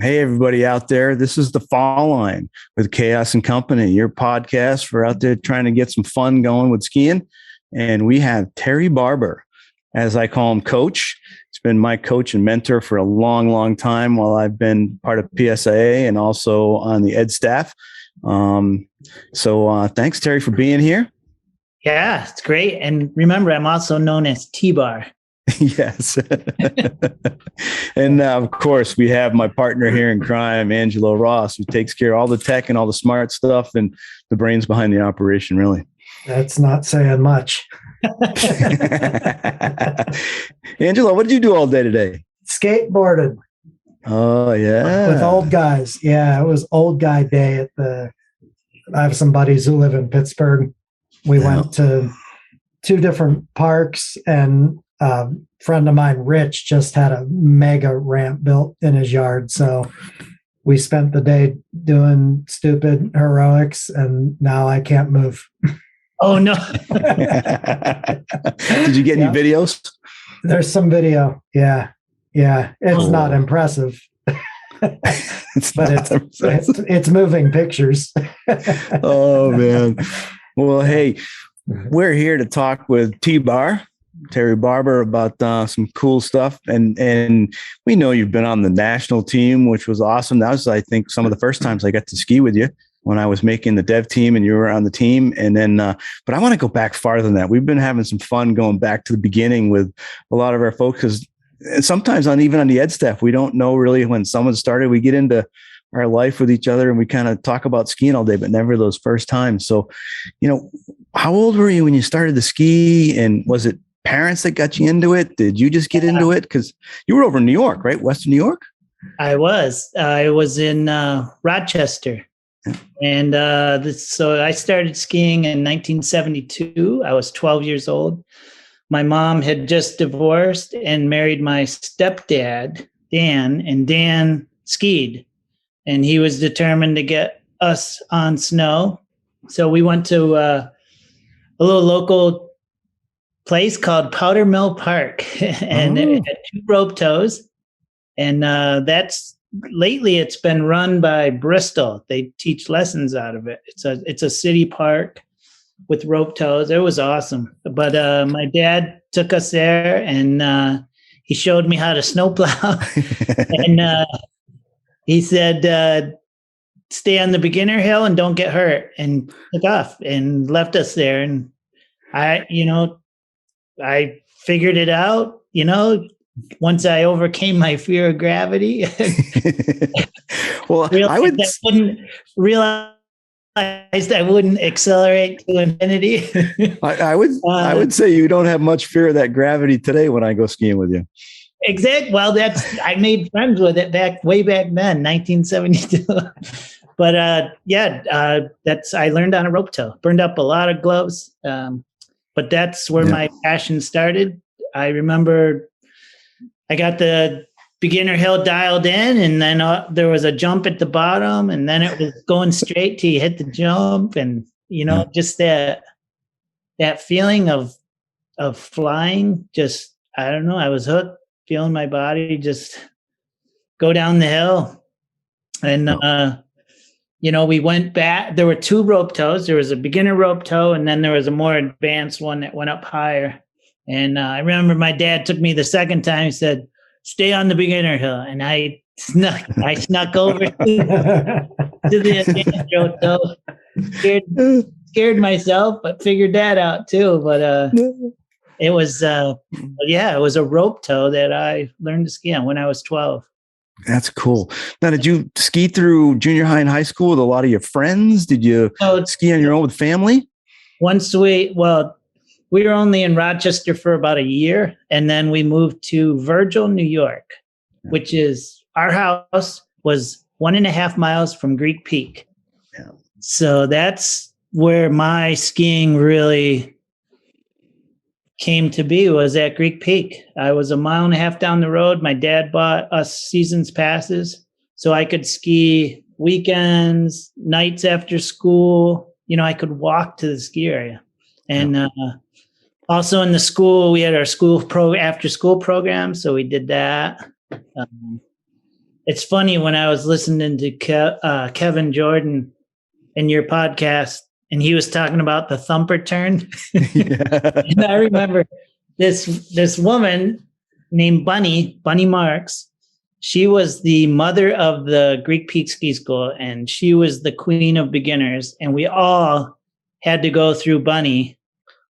Hey, everybody out there. This is The Fall Line with Chaos and Company, your podcast for out there trying to get some fun going with skiing. And we have Terry Barbour, as I call him, Coach. He's been my coach and mentor for a long, long time while I've been part of PSIA and also on the ed staff. So thanks, Terry, for being here. Yeah, it's great. And remember, I'm also known as TBar. Yes. And of course, we have my partner here in crime, Angelo Ross, who takes care of all the tech and all the smart stuff and the brains behind the operation, really. That's not saying much. Angelo, what did you do all day today? Skateboarded. Oh, yeah. With old guys. Yeah, it was old guy day I have some buddies who live in Pittsburgh. We went to 2 different parks, and a friend of mine, Rich, just had a mega ramp built in his yard. So we spent the day doing stupid heroics, and now I can't move. Oh, no. Did you get any videos? There's some video. Yeah. It's not impressive. It's moving pictures. Oh, man. Well, hey, we're here to talk with TBar, Terry Barbour, about some cool stuff. And we know you've been on the national team, which was awesome. That was, I think, some of the first times I got to ski with you when I was making the dev team and you were on the team. And then, but I want to go back farther than that. We've been having some fun going back to the beginning with a lot of our folks, because sometimes even on the ed staff, we don't know really when someone started. We get into our life with each other and we kind of talk about skiing all day, but never those first times. So, how old were you when you started to ski, and was it parents that got you into it? Did you just get into it? Because you were over in New York, right? Western New York? I was in Rochester. Yeah. And so I started skiing in 1972. I was 12 years old. My mom had just divorced and married my stepdad, Dan, and Dan skied. And he was determined to get us on snow. So we went to a little local place called Powder Mill Park. And it had 2 rope tows. And lately it's been run by Bristol. They teach lessons out of it. It's a city park with rope tows. It was awesome. But my dad took us there, and he showed me how to snowplow. And he said, stay on the beginner hill and don't get hurt, and took off and left us there. And I figured it out, once I overcame my fear of gravity. Well, I wouldn't accelerate to infinity. I would say you don't have much fear of that gravity today when I go skiing with you. Exactly. Well, I made friends with it way back then, 1972. But I learned on a rope tow. Burned up a lot of gloves, but that's where my passion started. I remember I got the beginner hill dialed in, and then there was a jump at the bottom, and then it was going straight till you hit the jump, and just that feeling of flying. Just, I don't know, I was hooked, feeling my body just go down the hill. And we went back. There were 2 rope tows. There was a beginner rope tow, and then there was a more advanced one that went up higher. And I remember my dad took me the second time. He said, stay on the beginner hill. And I snuck over to the advanced rope tow. Scared myself, but figured that out too. But it was a rope tow that I learned to ski on when I was 12. That's cool. Now, did you ski through junior high and high school with a lot of your friends? Did you ski on your own with family? We were only in Rochester for about a year, and then we moved to Virgil, New York, which is, our house was 1.5 miles from Greek Peak. Yeah. So that's where my skiing really came to be, was at Greek Peak. I was 1.5 miles down the road. My dad bought us seasons passes so I could ski weekends, nights after school. I could walk to the ski area. And also in the school, we had our after school program. So we did that. it's funny when I was listening to Kevin Jordan in your podcast, and he was talking about the thumper turn. Yeah. And I remember this woman named Bunny Marks. She was the mother of the Greek Peak Ski School, and she was the queen of beginners. And we all had to go through Bunny,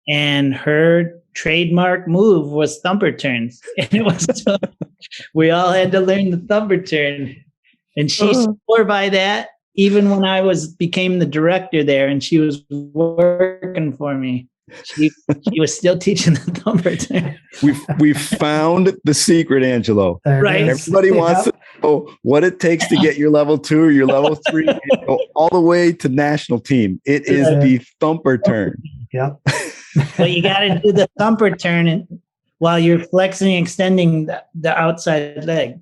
and her trademark move was thumper turns. And it was we all had to learn the thumper turn. And she swore by that even when I became the director there, and she was working for me. She was still teaching the thumper turn. We found the secret, Angelo. Right. Everybody wants to know what it takes to get your level 2 or your level 3, go all the way to national team. It is the thumper turn. Yep. But you got to do the thumper turn while you're flexing, extending the outside leg.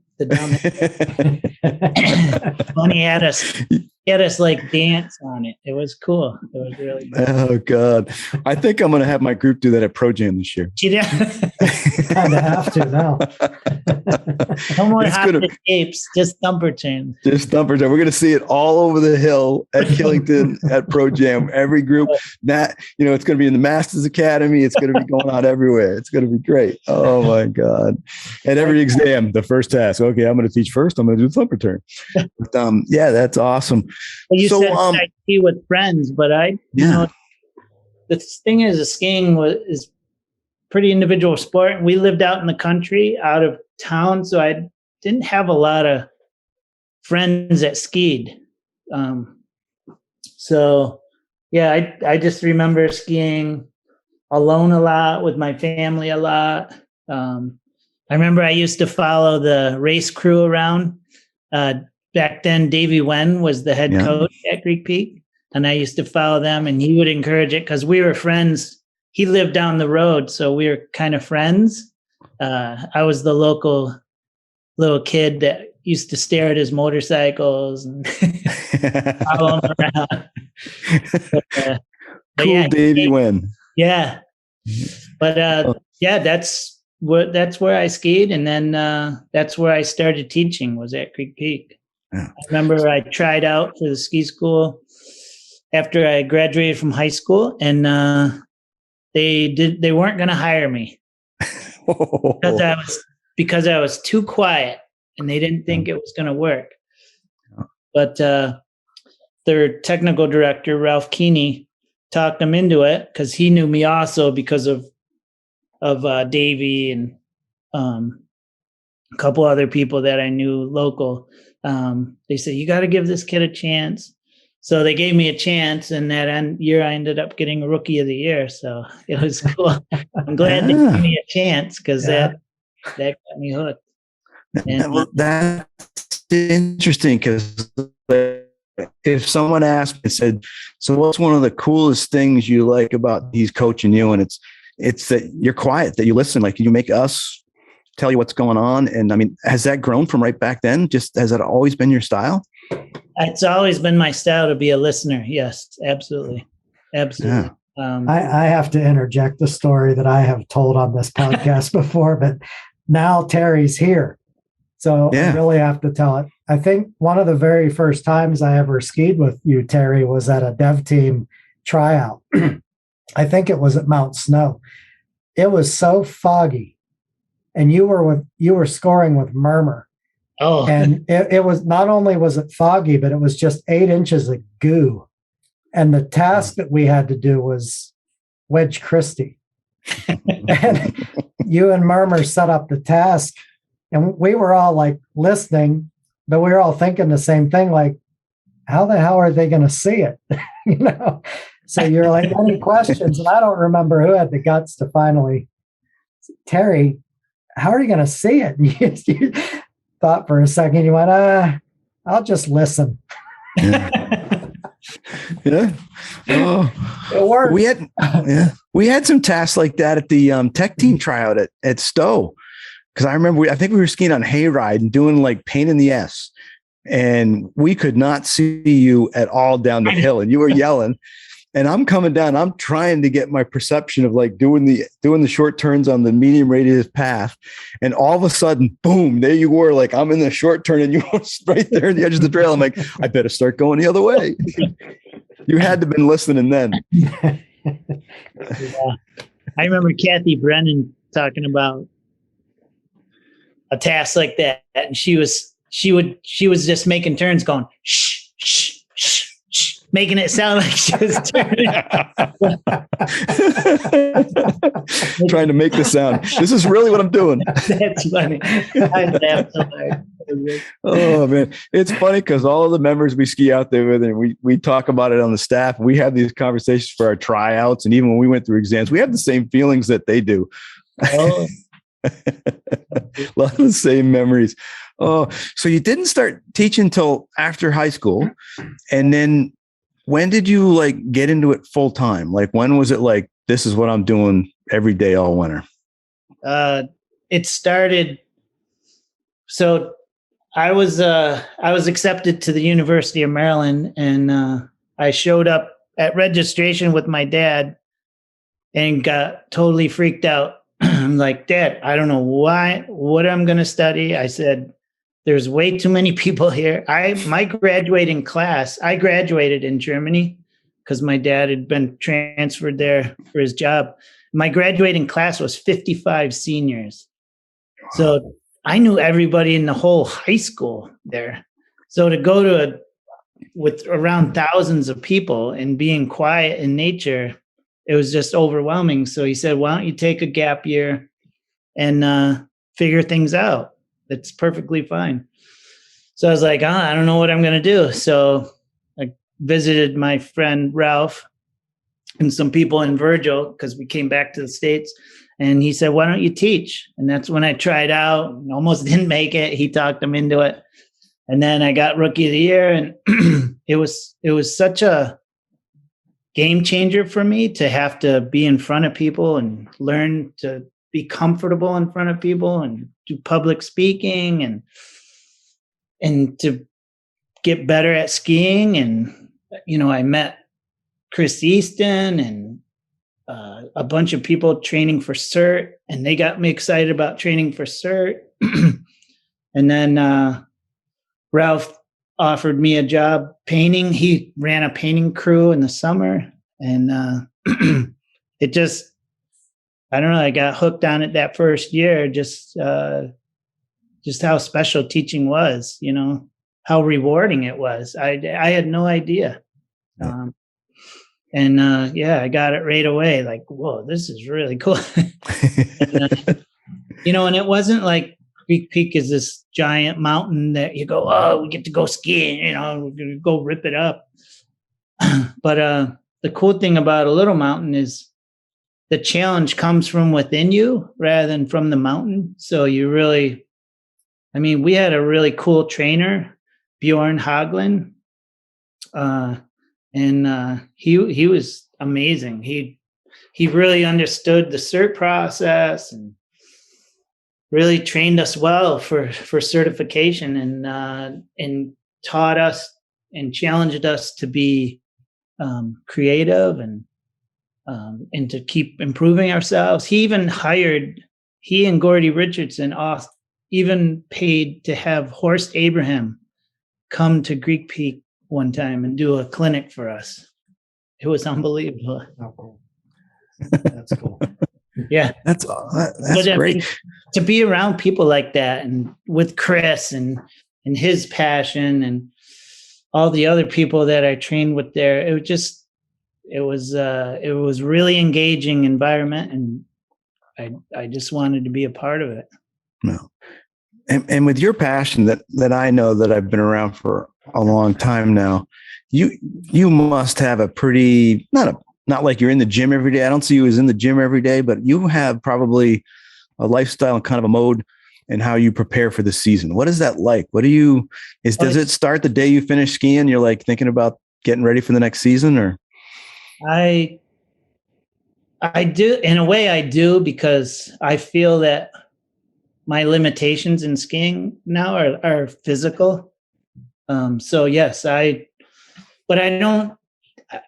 Bunny had us like dance on it. It was cool. It was really good. Oh God. I think I'm gonna have my group do that at Pro Jam this year. Kind of have to now. No more hop escapes, just thumper turns. Just thumper turn. We're gonna see it all over the hill at Killington at Pro Jam. Every group that it's gonna be in the Masters Academy. It's gonna be going on everywhere. It's gonna be great. Oh my God. And every exam, the first task. Okay, I'm gonna teach first. I'm gonna do the thumper turn. But, yeah, that's awesome. Well, you said I ski with friends, but the thing is, skiing is pretty individual sport. We lived out in the country, out of town, so I didn't have a lot of friends that skied. So yeah, I just remember skiing alone a lot, with my family a lot. I remember I used to follow the race crew around. Back then, Davey Wen was the head coach at Greek Peak, and I used to follow them, and he would encourage it because we were friends. He lived down the road, so we were kind of friends. I was the local little kid that used to stare at his motorcycles and follow him around. But cool, Davey Wen. Yeah, but that's where I skied, and then that's where I started teaching, was at Greek Peak. Yeah. I remember I tried out for the ski school after I graduated from high school, and they weren't going to hire me because I was too quiet, and they didn't think it was going to work. But their technical director, Ralph Keeney, talked them into it because he knew me also because of Davey and a couple other people that I knew local. They said, you got to give this kid a chance. So they gave me a chance, and that year I ended up getting Rookie of the Year. So it was cool. I'm glad they gave me a chance because that got me hooked. And, that's interesting because if someone asked me and said, so what's one of the coolest things you like about he's coaching you? And it's that you're quiet, that you listen, like you make us tell you what's going on. And I mean, has that grown from right back then? Just has that always been your style? It's always been my style to be a listener. Yes, absolutely. Absolutely. Yeah. I have to interject the story that I have told on this podcast before, but now Terry's here. So I really have to tell it. I think one of the very first times I ever skied with you, Terry, was at a dev team tryout. I think it was at Mount Snow. It was so foggy, and you were scoring with murmur. Oh, and it was, not only was it foggy, but it was just 8 inches of goo. And the task that we had to do was Wedge Christie. And you and Murmur set up the task, and we were all like listening, but we were all thinking the same thing, like, how the hell are they going to see it? So you're like, any questions? And I don't remember who had the guts to finally, Terry, how are you going to see it? And you thought for a second, you went, I'll just listen. Yeah. Oh, it worked. We had some tasks like that at the tech team tryout at Stowe. Because I remember, I think we were skiing on hayride and doing like pain in the ass, and we could not see you at all down the hill, and you were yelling. and I'm coming down. I'm trying to get my perception of like doing the short turns on the medium radius path. And all of a sudden, boom, there you were. Like I'm in the short turn and you were right there on the edge of the trail. I'm like, I better start going the other way. You had to have been listening then. Yeah. I remember Kathy Brennan talking about a task like that. And she was just making turns going, shh, shh, shh, shh, making it sound like she was turning. Trying to make the sound. This is really what I'm doing. That's funny. I laughed so hard. Oh man, it's funny because all of the members we ski out there with, and we talk about it on the staff. We have these conversations for our tryouts, and even when we went through exams, we have the same feelings that they do. Oh. A lot of the same memories. Oh, so you didn't start teaching until after high school, and then when did you like get into it full time? Like when was it like this is what I'm doing every day all winter? It started. So I was accepted to the University of Maryland, and I showed up at registration with my dad and got totally freaked out. I'm like, Dad, I don't know what I'm going to study. I said, there's way too many people here. My graduating class, I graduated in Germany because my dad had been transferred there for his job. My graduating class was 55 seniors. So I knew everybody in the whole high school there. So to go with around thousands of people and being quiet in nature, it was just overwhelming. So he said, why don't you take a gap year and figure things out? It's perfectly fine. So I was like, I don't know what I'm going to do. So I visited my friend Ralph and some people in Virgil because we came back to the States. And he said, why don't you teach? And that's when I tried out and almost didn't make it. He talked them into it. And then I got Rookie of the Year. And it was such a game changer for me to have to be in front of people and learn to be comfortable in front of people and do public speaking and to get better at skiing. And, I met Chris Easton and a bunch of people training for CERT, and they got me excited about training for CERT. And then Ralph offered me a job painting. He ran a painting crew in the summer, and it just, I don't know, I got hooked on it that first year, just how special teaching was, how rewarding it was. I had no idea. I got it right away. Like, whoa, this is really cool. And it wasn't like Greek Peak is this giant mountain that you go, oh, we get to go skiing, we're going to go rip it up. But the cool thing about a little mountain is the challenge comes from within you rather than from the mountain. So you really, we had a really cool trainer, Bjorn Haglund. He was amazing. He really understood the CERT process and really trained us well for certification and taught us and challenged us to be creative and to keep improving ourselves. He and Gordy Richardson even paid to have Horst Abraham come to Greek Peak one time and do a clinic for us. It was unbelievable. Oh, cool. That's cool. Yeah. That's great. To be around people like that and with Chris and his passion and all the other people that I trained with there, it was really engaging environment, and I just wanted to be a part of it. No. And with your passion that I know that I've been around for a long time now, you must have a pretty, not like you're in the gym every day. I don't see you as in the gym every day, but you have probably a lifestyle and kind of a mode and how you prepare for the season. What is that like? Does it start the day you finish skiing? You're like thinking about getting ready for the next season, or? I do, in a way I do, because I feel that my limitations in skiing now are physical. So yes, but I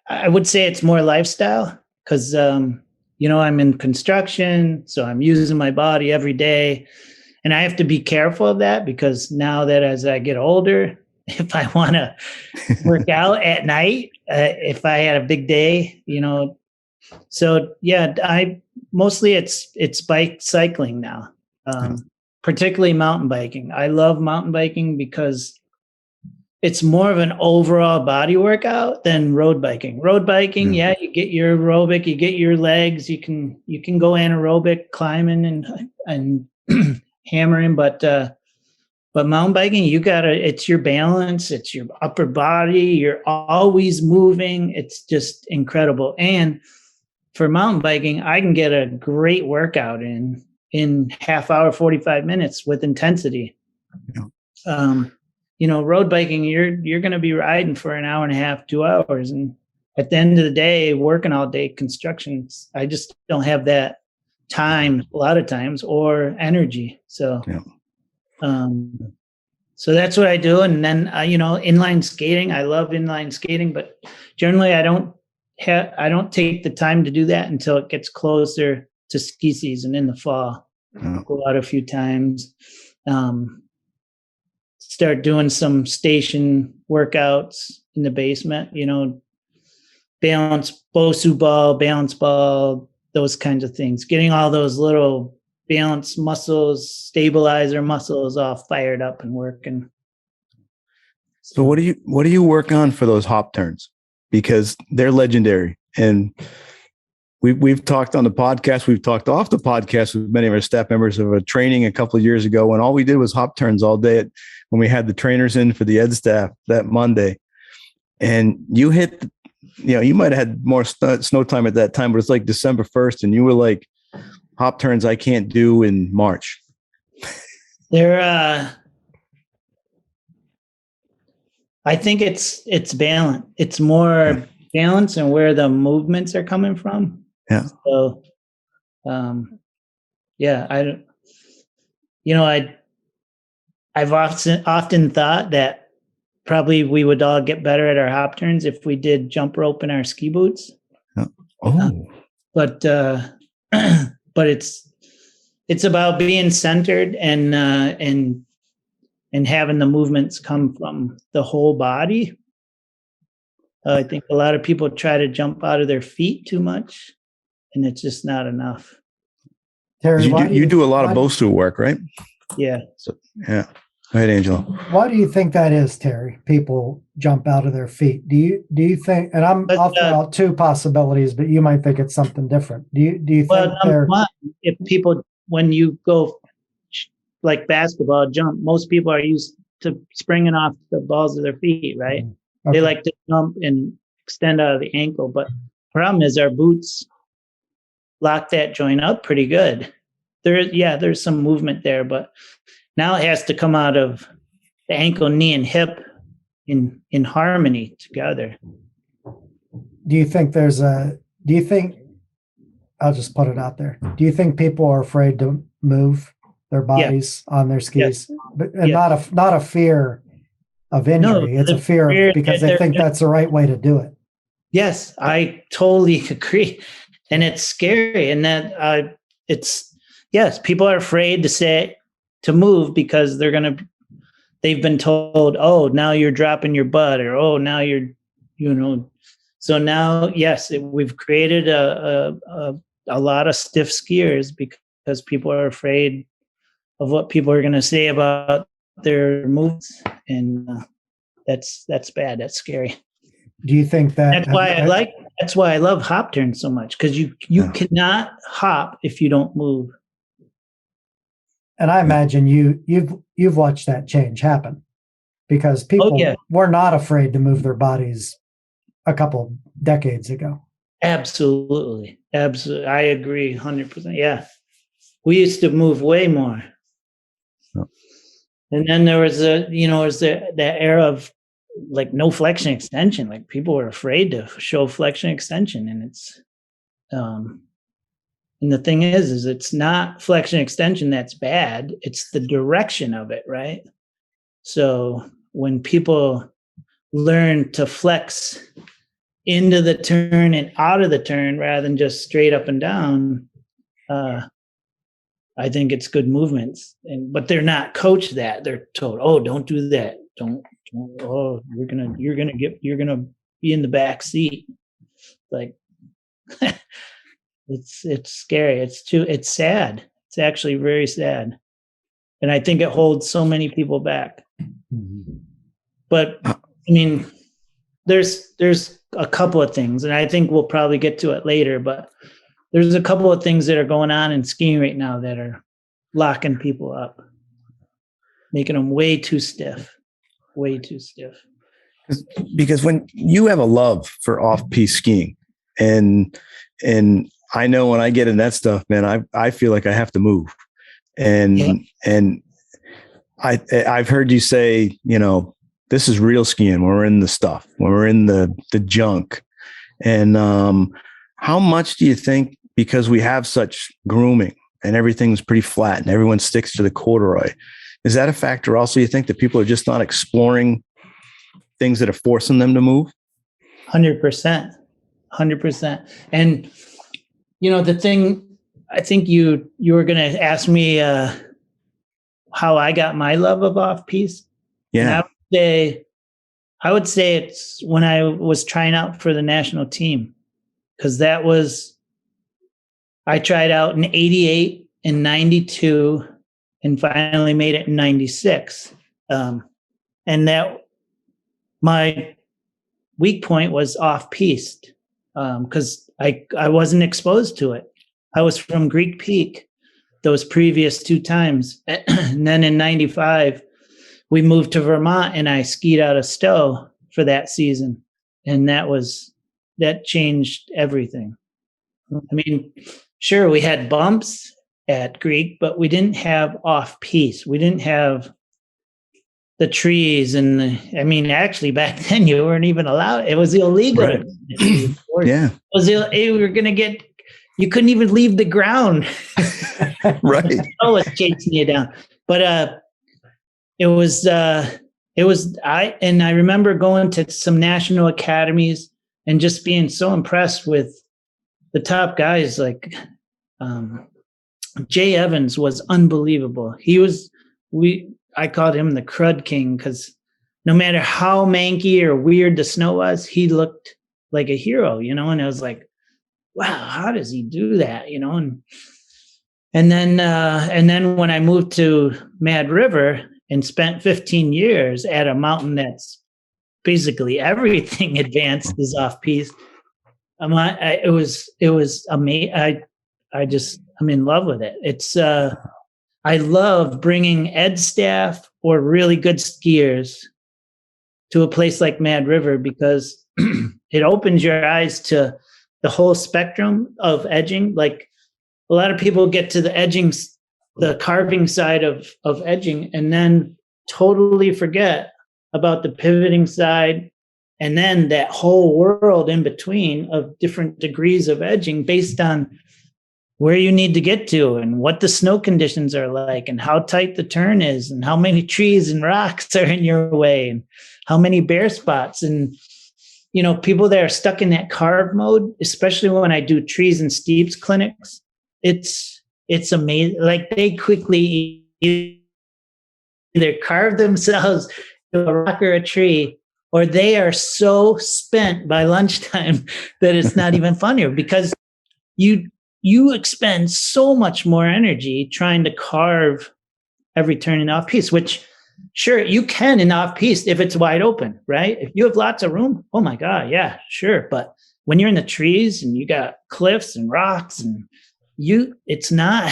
I would say it's more lifestyle because, you know, I'm in construction, so I'm using my body every day. And I have to be careful of that because now that as I get older, if I want to work out at night, if I had a big day, you know, so yeah, mostly it's bike cycling now, particularly mountain biking. I love mountain biking because it's more of an overall body workout than road biking. Road biking, yeah, you get your aerobic, you get your legs, you can go anaerobic climbing and hammering, but mountain biking, it's your balance, it's your upper body, you're always moving. It's just incredible. And for mountain biking, I can get a great workout in half hour, 45 minutes with intensity. Yeah. You know, road biking, you're going to be riding for an hour and a half, 2 hours. And at the end of the day, working all day construction, I just don't have that time a lot of times or energy. So, so that's what I do. And then, you know, inline skating, I love inline skating, but generally I don't take the time to do that until it gets closer to ski season in the fall. Go out a few times, start doing some station workouts in the basement, you know, balance ball, those kinds of things, getting all those little balance muscles, stabilizer muscles all fired up and working. So what do you work on for those hop turns? Because they're legendary. And we've talked on the podcast, we've talked off the podcast with many of our staff members of a training a couple of years ago when all we did was hop turns all day when we had the trainers in for the ed staff that Monday. And you hit, you know, you might have had more snow time at that time, but it's like December 1st and you were like, hop turns I can't do in March. I think it's balance. It's more balance and where the movements are coming from. Yeah. So, I've often thought that probably we would all get better at our hop turns if we did jump rope in our ski boots. But it's about being centered and having the movements come from the whole body. I think a lot of people try to jump out of their feet too much, and it's just not enough. Terry, you do a lot of Bosu work, right? Yeah. So, yeah. Go ahead, Angelo. Why do you think that is, Terry? People jump out of their feet. Do you think? And I'll throw out two possibilities, but you might think it's something different. Do you think? If people, when you go like basketball jump, most people are used to springing off the balls of their feet, right? Okay. They like to jump and extend out of the ankle, but the problem is our boots lock that joint up pretty good. There's some movement there, but now it has to come out of the ankle, knee, and hip in harmony together. Do you think I'll just put it out there. Do you think people are afraid to move their bodies on their skis? But not a fear of injury. No, it's a fear because they think that's the right way to do it. Yes, I totally agree. And it's scary. And that people are afraid to move because they've been told, oh, now you're dropping your butt, or, oh, now you're, so now, yes, we've created a lot of stiff skiers because people are afraid of what people are going to say about their moves. And that's bad. That's scary. Do you think that's why I love hop turns so much, because you cannot hop if you don't move. And I imagine you've watched that change happen, because people were not afraid to move their bodies a couple decades ago. Absolutely. I agree 100%. Yeah. We used to move way more. Oh. And then there was that era of like no flexion extension. Like people were afraid to show flexion extension, and it's and the thing is it's not flexion extension that's bad. It's the direction of it, right? So when people learn to flex into the turn and out of the turn rather than just straight up and down, I think it's good movements. But they're not coached that. They're told, oh, don't do that. Don't oh, you're gonna be in the back seat. Like it's scary. It's sad. It's actually very sad. And I think it holds so many people back. But I mean, there's a couple of things, and I think we'll probably get to it later, but there's a couple of things that are going on in skiing right now that are locking people up, making them way too stiff. Because when you have a love for off-piste skiing, and I know when I get in that stuff, man, I feel like I have to move. And I've heard you say, this is real skiing when we're in the stuff, when we're in the junk. And how much do you think, because we have such grooming and everything's pretty flat and everyone sticks to the corduroy, is that a factor also, you think, that people are just not exploring things that are forcing them to move? 100%. And, the thing, I think you were going to ask me how I got my love of off-piste. Yeah. I would say it's when I was trying out for the national team, because I tried out in 88 and 92 and finally made it in 96. And that my weak point was off-piste, because I wasn't exposed to it. I was from Greek Peak those previous 2 times. And then in 95, we moved to Vermont and I skied out of Stowe for that season. And that changed everything. I mean, sure, we had bumps at Greek, but we didn't have off-piste. We didn't have the trees actually back then you weren't even allowed. It was illegal. Right. Yeah. You couldn't even leave the ground. Right. Oh, it's chasing you down. But I remember going to some national academies and just being so impressed with the top guys. Like Jay Evans was unbelievable. I called him the crud king, because no matter how manky or weird the snow was, he looked like a hero, and I was like, wow, how does he do that? And then when I moved to Mad River and spent 15 years at a mountain that's basically everything advanced is off-piste, it was amazing. I'm in love with it. It's I love bringing ed staff or really good skiers to a place like Mad River, because it opens your eyes to the whole spectrum of edging. Like a lot of people get to the carving side of edging and then totally forget about the pivoting side, and then that whole world in between of different degrees of edging based on where you need to get to and what the snow conditions are like and how tight the turn is and how many trees and rocks are in your way and how many bare spots. And people that are stuck in that carve mode, especially when I do trees and steeps clinics, it's amazing. Like they quickly either carve themselves to a rock or a tree, or they are so spent by lunchtime that it's not even funny, because you expend so much more energy trying to carve every turn in off-piste, which sure you can in off-piste if it's wide open, right? If you have lots of room, oh my God, yeah, sure. But when you're in the trees and you got cliffs and rocks and it's not,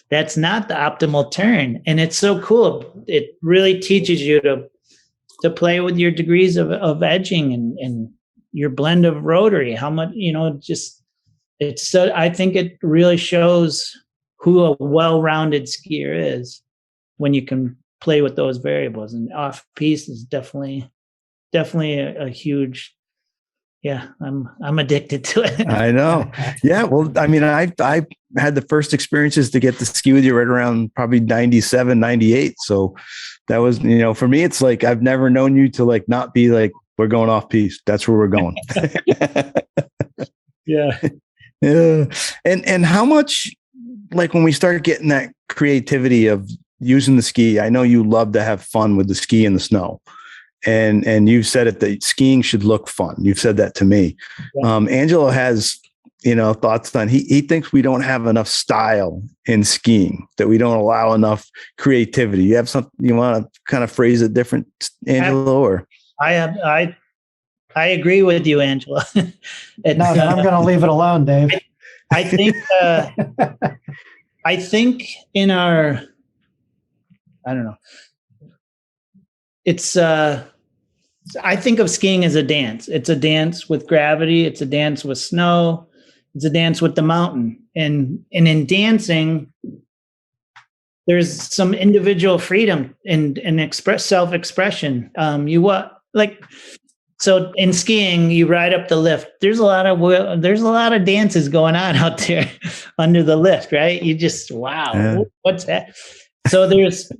that's not the optimal turn. And it's so cool. It really teaches you to play with your degrees of edging and your blend of rotary, how much, I think it really shows who a well-rounded skier is when you can play with those variables. And off-piste is definitely a huge, I'm addicted to it. I know. Yeah. Well, I mean, I had the first experiences to get to ski with you right around probably 97, 98. So that was, for me, it's like, I've never known you to like not be like we're going off piste. That's where we're going. Yeah. Yeah. And how much, like when we start getting that creativity of using the ski, I know you love to have fun with the ski in the snow. And you've said it, that skiing should look fun. You've said that to me. Yeah. Angelo has, thoughts on, he thinks we don't have enough style in skiing, that we don't allow enough creativity. You have something you want to kind of phrase it different, Angelo? Or I agree with you, Angelo. No, I'm going to leave it alone, Dave. I think in our, I don't know. It's I think of skiing as a dance. It's a dance with gravity. It's a dance with snow. It's a dance with the mountain. And in dancing, there's some individual freedom and self-expression. So in skiing, you ride up the lift. There's a lot of dances going on out there under the lift, right? You just, wow, yeah. What's that? So there's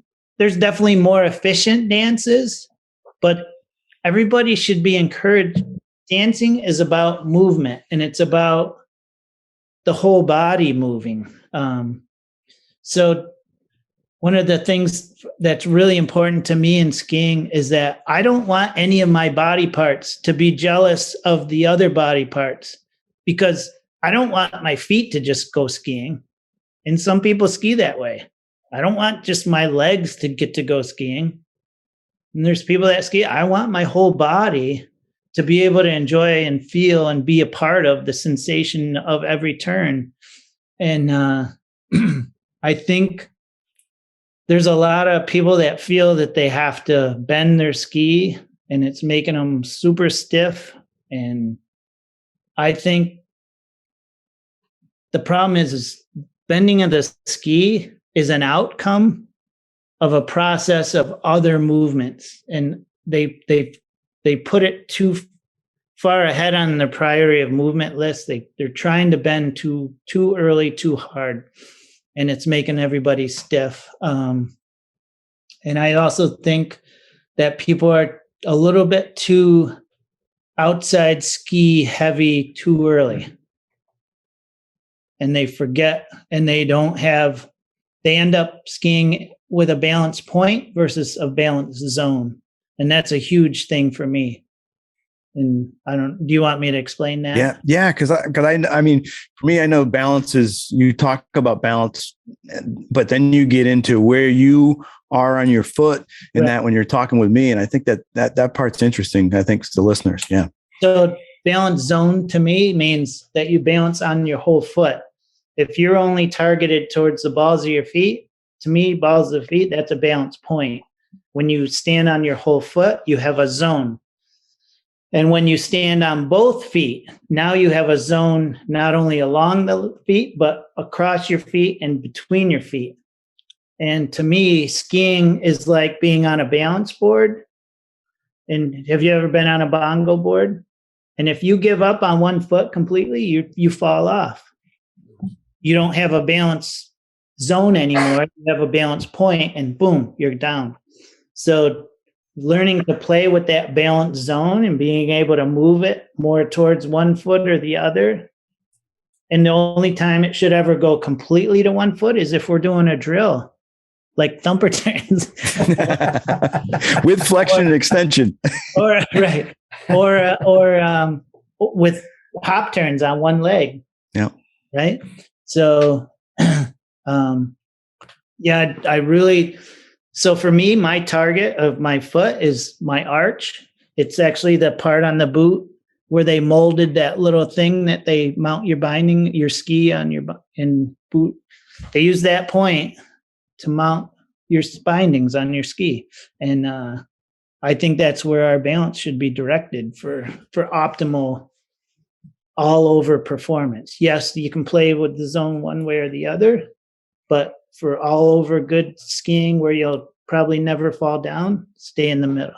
definitely more efficient dances, but everybody should be encouraged. Dancing is about movement, and it's about the whole body moving. So one of the things that's really important to me in skiing is that I don't want any of my body parts to be jealous of the other body parts, because I don't want my feet to just go skiing. And some people ski that way. I don't want just my legs to get to go skiing. And there's people that ski. I want my whole body to be able to enjoy and feel and be a part of the sensation of every turn. And I think there's a lot of people that feel that they have to bend their ski and it's making them super stiff. And I think the problem is bending of the ski is an outcome of a process of other movements. And they put it too far ahead on the priority of movement list. They're trying to bend too early, too hard. And it's making everybody stiff. And I also think that people are a little bit too outside ski heavy too early. And they forget, and they end up skiing with a balance point versus a balance zone. And that's a huge thing for me. And do you want me to explain that? Yeah. Cause I mean, for me, I know balance is, you talk about balance, but then you get into where you are on your foot and that when you're talking with me. And I think that part's interesting, I think, to the listeners. Yeah. So balance zone to me means that you balance on your whole foot. If you're only targeted towards the balls of your feet, to me, balls of the feet, that's a balance point. When you stand on your whole foot, you have a zone. And when you stand on both feet, now you have a zone not only along the feet, but across your feet and between your feet. And to me, skiing is like being on a balance board. And have you ever been on a bongo board? And if you give up on one foot completely, you fall off. You don't have a balance zone anymore. You have a balance point, and boom, you're down. So learning to play with that balance zone and being able to move it more towards one foot or the other. And the only time it should ever go completely to one foot is if we're doing a drill, like thumper turns. With flexion and extension. Or with hop turns on one leg. Yeah. Right. So, so for me, my target of my foot is my arch. It's actually the part on the boot where they molded that little thing that they mount your ski on your boot. They use that point to mount your bindings on your ski. And I think that's where our balance should be directed for optimal all over performance. Yes, you can play with the zone one way or the other, but for all over good skiing where you'll probably never fall down, stay in the middle.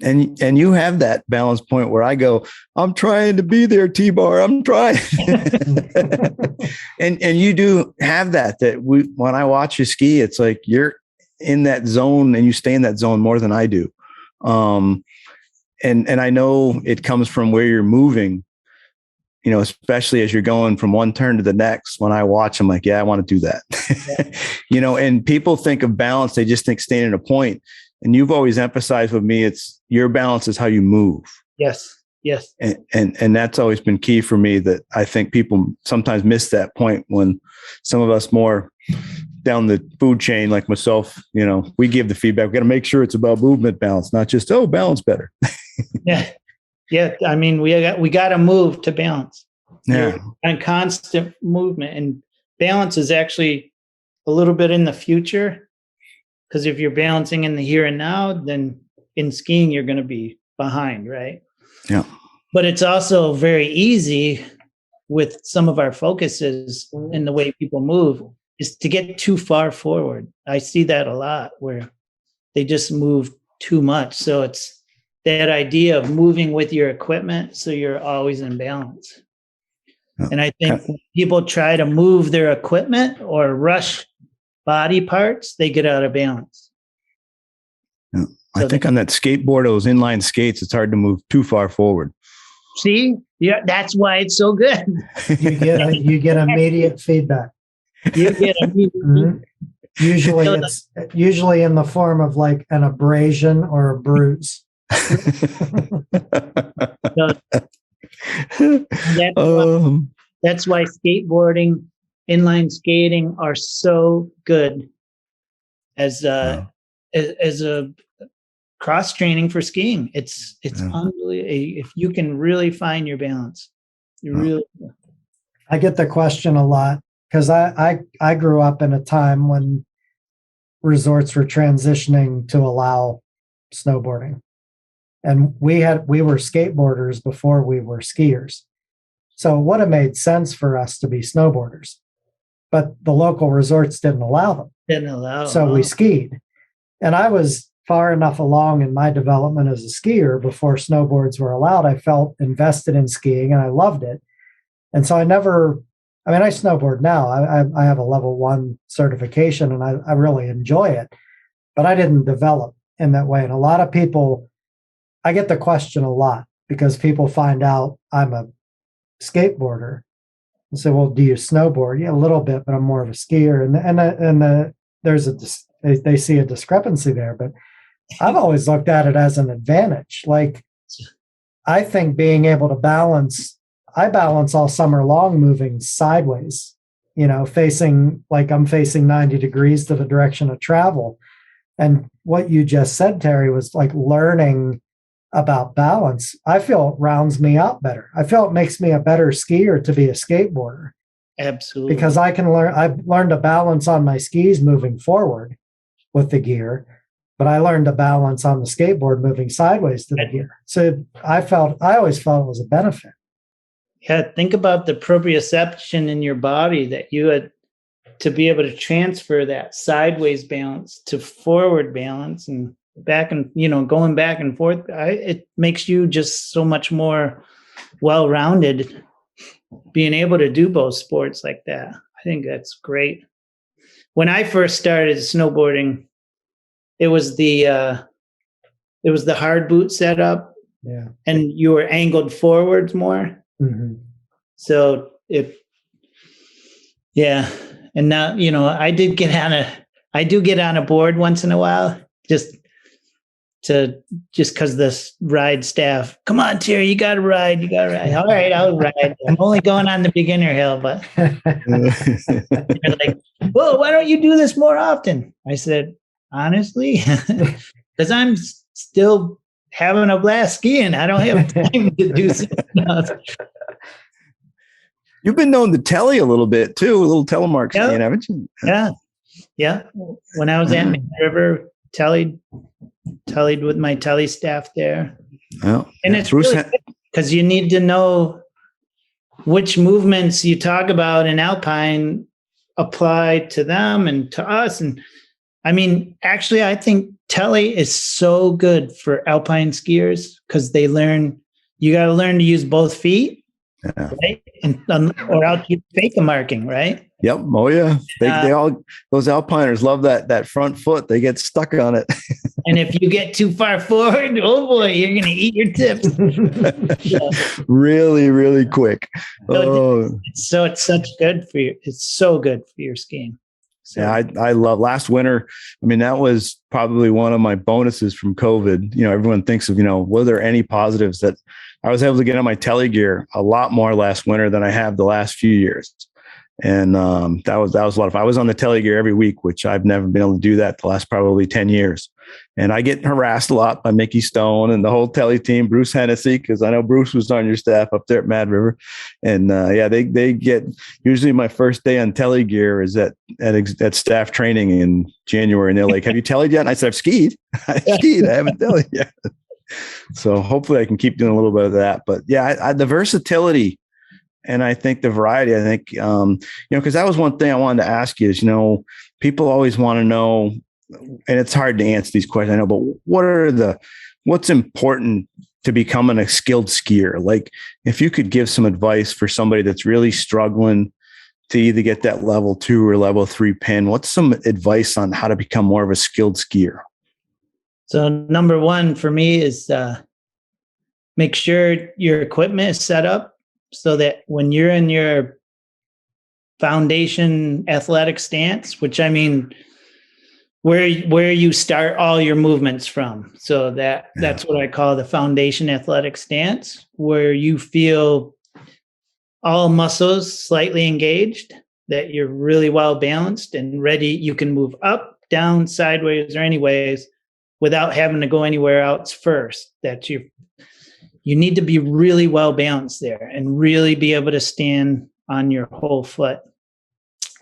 And you have that balance point where I go, I'm trying to be there, TBar. I'm trying. and you do have that when I watch you ski, it's like you're in that zone and you stay in that zone more than I do. And I know it comes from where you're moving, you know, especially as you're going from one turn to the next. When I watch, I'm like, yeah, I want to do that. Yeah. You know, and people think of balance, they just think staying in a point. And you've always emphasized with me, it's your balance is how you move. Yes. Yes. And that's always been key for me, that I think people sometimes miss that point when some of us more down the food chain, like myself, you know, we give the feedback. We got to make sure it's about movement balance, not just, oh, balance better. Yeah. Yeah. I mean, we got to move to balance. Yeah. And constant movement, and balance is actually a little bit in the future. Because if you're balancing in the here and now, then in skiing, you're going to be behind, right? Yeah. But it's also very easy with some of our focuses in the way people move is to get too far forward. I see that a lot where they just move too much. So it's that idea of moving with your equipment so you're always in balance. And I think when people try to move their equipment or rush body parts, they get out of balance. Yeah. I think on that skateboard, those inline skates, it's hard to move too far forward. See? Yeah, that's why it's so good. You get immediate feedback. You get immediate feedback. Usually it's usually in the form of like an abrasion or a bruise. That's why skateboarding, inline skating are so good as a cross training for skiing. It's unbelievable if you can really find your balance. I get the question a lot because I grew up in a time when resorts were transitioning to allow snowboarding, and we were skateboarders before we were skiers, so it would have made sense for us to be snowboarders, but the local resorts didn't allow them. So we skied, and I was far enough along in my development as a skier before snowboards were allowed. I felt invested in skiing and I loved it. And so I snowboard now. I have a level 1 certification and I really enjoy it, but I didn't develop in that way. And a lot of people, I get the question a lot because people find out I'm a skateboarder and say, well, do you snowboard? Yeah, a little bit, but I'm more of a skier. And they see a discrepancy there, but I've always looked at it as an advantage. Like, I think being able to balance, I balance all summer long moving sideways, you know, I'm facing 90 degrees to the direction of travel. And what you just said, Terry, was like learning about balance. I feel it rounds me out better. I feel it makes me a better skier to be a skateboarder. Absolutely. Because I've learned to balance on my skis moving forward with the gear, but I learned to balance on the skateboard moving sideways to the gear. So I always felt it was a benefit. Yeah, think about the proprioception in your body that you had to be able to transfer that sideways balance to forward balance and back and, going back and forth. It makes you just so much more well-rounded being able to do both sports like that. I think that's great. When I first started snowboarding, it was the hard boot setup, and you were angled forwards more. Mm-hmm. So and now I do get on a board once in a while, just because this ride staff, come on, Terry, you got to ride. All right, I'll ride. I'm only going on the beginner hill, but they're like, well, why don't you do this more often? I said, honestly, because I'm still having a blast skiing. I don't have time to do something else. You've been known to telly a little bit too, a little telemark skiing, haven't you? Yeah. When I was at Mid River, tellied with my telly staff there. Oh, and it's really because you need to know which movements you talk about in Alpine apply to them and to us. And I mean, actually, I think telly is so good for Alpine skiers because you got to learn to use both feet. Yeah. Right? Or else you fake a marking, right? Yep. Oh yeah. They all, those Alpiners love that front foot. They get stuck on it. And if you get too far forward, oh boy, you're going to eat your tips. Really, really quick. So it's such good for you. It's so good for your skiing. So. Yeah, I love last winter. I mean, that was probably one of my bonuses from COVID. Everyone thinks of, were there any positives that I was able to get on my tele gear a lot more last winter than I have the last few years. And that was a lot of fun. I was on the tele gear every week, which I've never been able to do that the last probably 10 years. And I get harassed a lot by Mickey Stone and the whole tele team, Bruce Hennessy, because I know Bruce was on your staff up there at Mad River. And they get, usually my first day on tele gear is at staff training in January. And they're like, have you tellied yet? And I said, I've skied. I haven't tellied yet. So hopefully I can keep doing a little bit of that. But yeah, the versatility. And I think the variety, because that was one thing I wanted to ask you is, people always want to know, and it's hard to answer these questions, I know, but what's important to becoming a skilled skier? Like if you could give some advice for somebody that's really struggling to either get that level 2 or level 3 pin, what's some advice on how to become more of a skilled skier? So number one for me is make sure your equipment is set up so that when you're in your foundation athletic stance, which I mean, where you start all your movements from. So that's what I call the foundation athletic stance, where you feel all muscles slightly engaged, that you're really well balanced and ready. You can move up, down, sideways, or anyways without having to go anywhere else first. That you need to be really well balanced there and really be able to stand on your whole foot.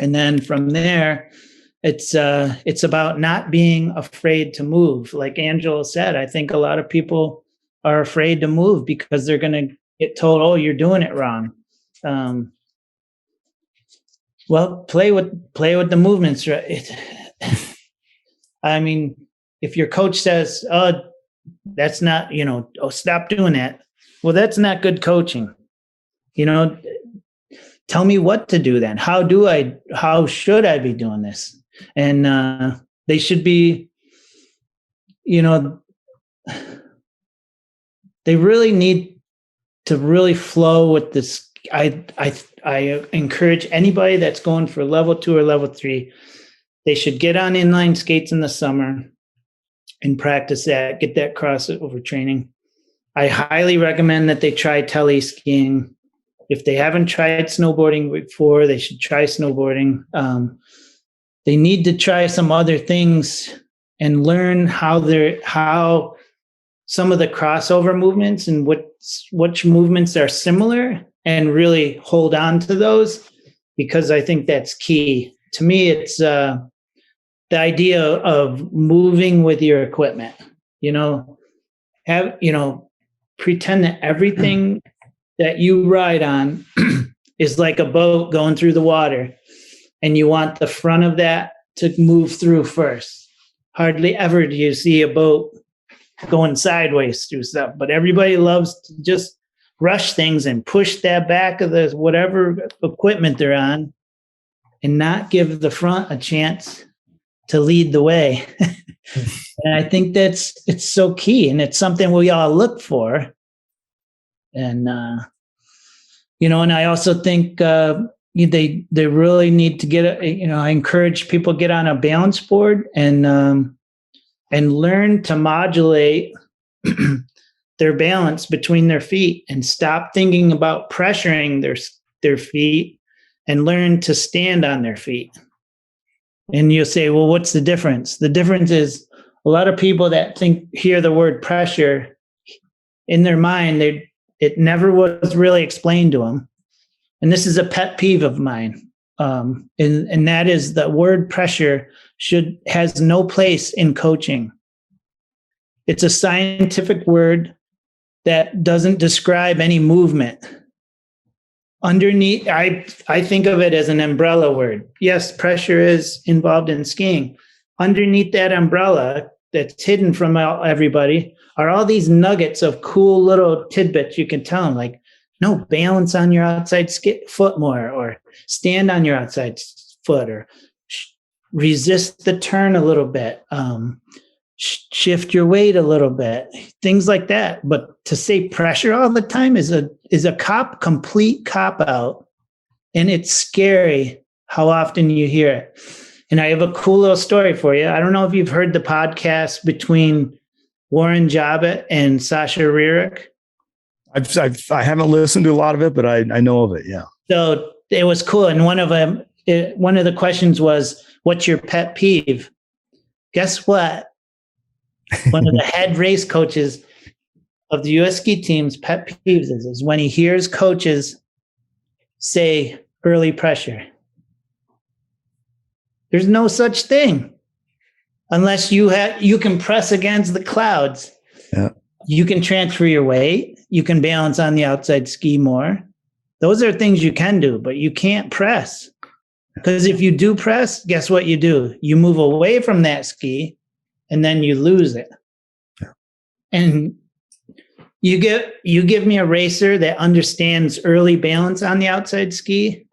And then from there, it's about not being afraid to move. Like Angelo said, I think a lot of people are afraid to move because they're going to get told, oh, you're doing it wrong. Well, play with the movements. Right? I mean, if your coach says, oh, that's not, oh, stop doing that. Well, that's not good coaching. Tell me what to do then. How should I be doing this? And they should be, they really need to really flow with this. I encourage anybody that's going for level 2 or level 3, they should get on inline skates in the summer and practice that, get that crossover training. I highly recommend that they try tele skiing. If they haven't tried snowboarding before, they should try snowboarding. They need to try some other things and learn how some of the crossover movements and which movements are similar, and really hold on to those, because I think that's key. To me, it's the idea of moving with your equipment. Pretend that everything that you ride on is like a boat going through the water, and you want the front of that to move through first. Hardly ever do you see a boat going sideways through stuff, but everybody loves to just rush things and push that back of the whatever equipment they're on and not give the front a chance to lead the way. And I think it's so key, and it's something we all look for. And, and I also think they really need to get, I encourage people to get on a balance board and learn to modulate their balance between their feet and stop thinking about pressuring their feet and learn to stand on their feet. And you'll say, well, what's the difference? The difference is a lot of people that hear the word pressure in their mind, it never was really explained to them. And this is a pet peeve of mine. And that is the word pressure has no place in coaching. It's a scientific word that doesn't describe any movement. Underneath, I think of it as an umbrella word. Yes, pressure is involved in skiing. Underneath that umbrella that's hidden from everybody are all these nuggets of cool little tidbits you can tell them, like, no, balance on your outside foot more, or stand on your outside foot, or resist the turn a little bit. shift your weight a little bit, things like that. But to say pressure all the time is a complete cop out. And it's scary how often you hear it. And I have a cool little story for you. I don't know if you've heard the podcast between Warren Jabbat and Sasha Rierick. I haven't listened to a lot of it, but I know of it. Yeah. So it was cool. And one of the questions was, what's your pet peeve? Guess what? One of the head race coaches of the US ski team's pet peeves is when he hears coaches say early pressure. There's no such thing unless you can press against the clouds. Yeah. You can transfer your weight. You can balance on the outside ski more. Those are things you can do, but you can't press. Because if you do press, guess what you do? You move away from that ski and then you lose it. Yeah. And you give me a racer that understands early balance on the outside ski,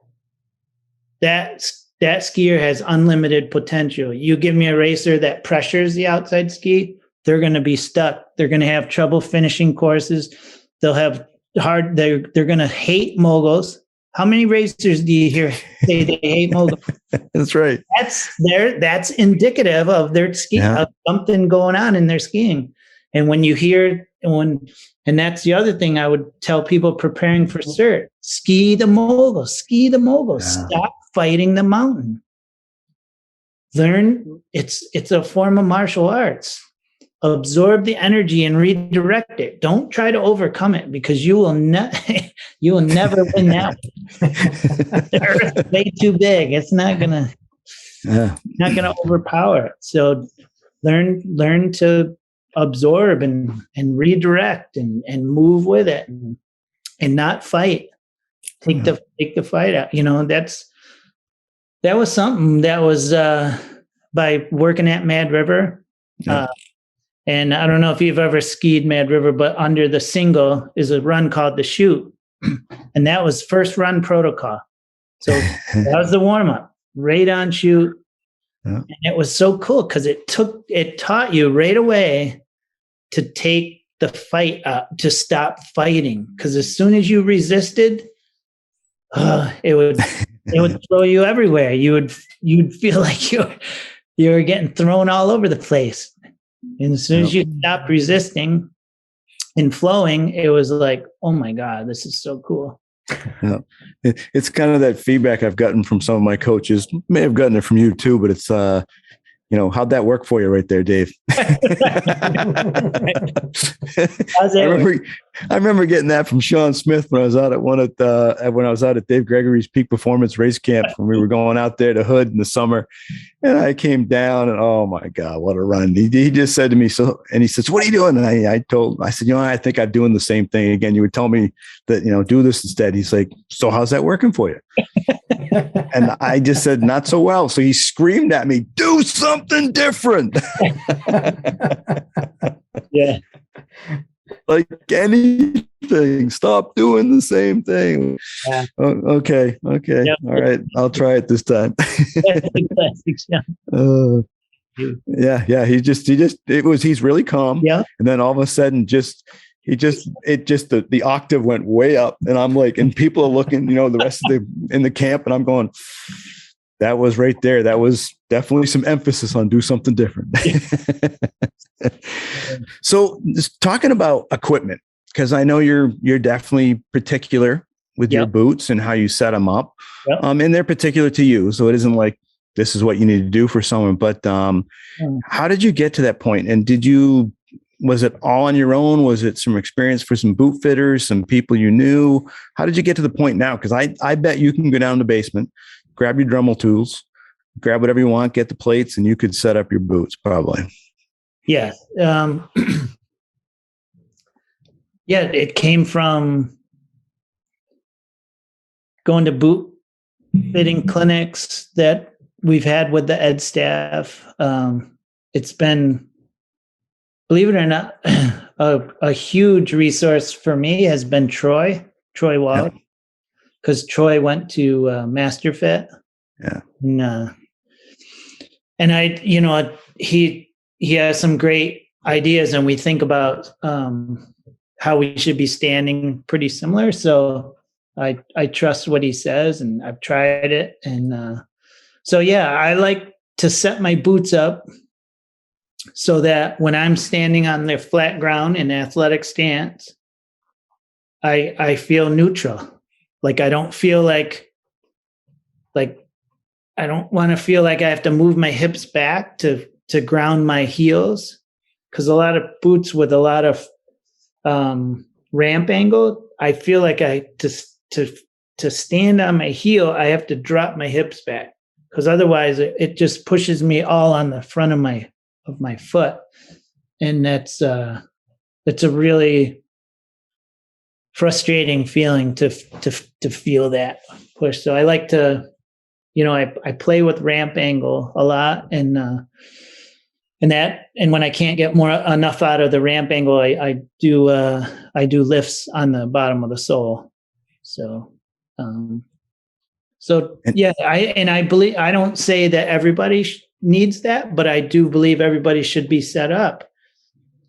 that skier has unlimited potential. You give me a racer that pressures the outside ski, they're going to be stuck. They're going to have trouble finishing courses. They'll have they're going to hate moguls. How many racers do you hear say they hate moguls? That's right. That's indicative of their skiing, of something going on in their skiing. And when you hear and that's the other thing I would tell people preparing for cert: ski the mogul, yeah. Stop fighting the mountain. Learn. It's a form of martial arts. Absorb the energy and redirect it. Don't try to overcome it, because you will never win that. The earth's way too big. It's not gonna overpower it. So learn to absorb and redirect and move with it and not fight. Take the fight out. That was something that was by working at Mad River. Yeah. And I don't know if you've ever skied Mad River, but under the single is a run called the Chute. And that was first run protocol. So that was the warm up, right on Chute. Yeah. And it was so cool because it taught you right away to take the fight up, to stop fighting. Because as soon as you resisted, it would throw you everywhere. You'd feel like you were getting thrown all over the place. And as soon as you stopped resisting and flowing, it was like, oh my God, this is so cool. Yeah. It's kind of that feedback I've gotten from some of my coaches. May have gotten it from you too, but it's how'd that work for you right there, Dave? I remember getting that from Sean Smith when I was out at Dave Gregory's Peak Performance Race Camp when we were going out there to Hood in the summer. And I came down and oh my God, what a run. He just said to me, he says, what are you doing? And I said, I think I'm doing the same thing again. You would tell me that, do this instead. He's like, so how's that working for you? And I just said, not so well. So he screamed at me, do something different. Yeah. Like anything, stop doing the same thing. Yeah. Okay. Yep. All right. I'll try it this time. Yeah. He's really calm. Yeah. And then all of a sudden the octave went way up, and I'm like, and people are looking, the rest of in the camp, and I'm going, that was right there. That was definitely some emphasis on do something different. So just talking about equipment, because I know you're definitely particular with your boots and how you set them up. Yep. And they're particular to you. So it isn't like this is what you need to do for someone, but how did you get to that point? And was it all on your own? Was it some experience for some boot fitters, some people you knew? How did you get to the point now? Because I bet you can go down in the basement, grab your Dremel tools, grab whatever you want, get the plates, and you could set up your boots probably. Yeah. It came from going to boot fitting clinics that we've had with the ed staff. It's been, believe it or not, a huge resource for me has been Troy Wall, because Troy went to MasterFit. Yeah. And he has some great ideas, and we think about how we should be standing pretty similar. So I trust what he says, and I've tried it. And so, yeah, I like to set my boots up so that when I'm standing on the flat ground in athletic stance, I feel neutral. Like I don't feel like I don't want to feel like I have to move my hips back to ground my heels, because a lot of boots with a lot of ramp angle, I feel like to stand on my heel, I have to drop my hips back, because otherwise it just pushes me all on the front of my foot, and that's a really frustrating feeling to feel that push. So I like to, I play with ramp angle a lot, and when I can't get enough out of the ramp angle, I do lifts on the bottom of the sole. So yeah, I believe, I don't say that everybody needs that, but I do believe everybody should be set up.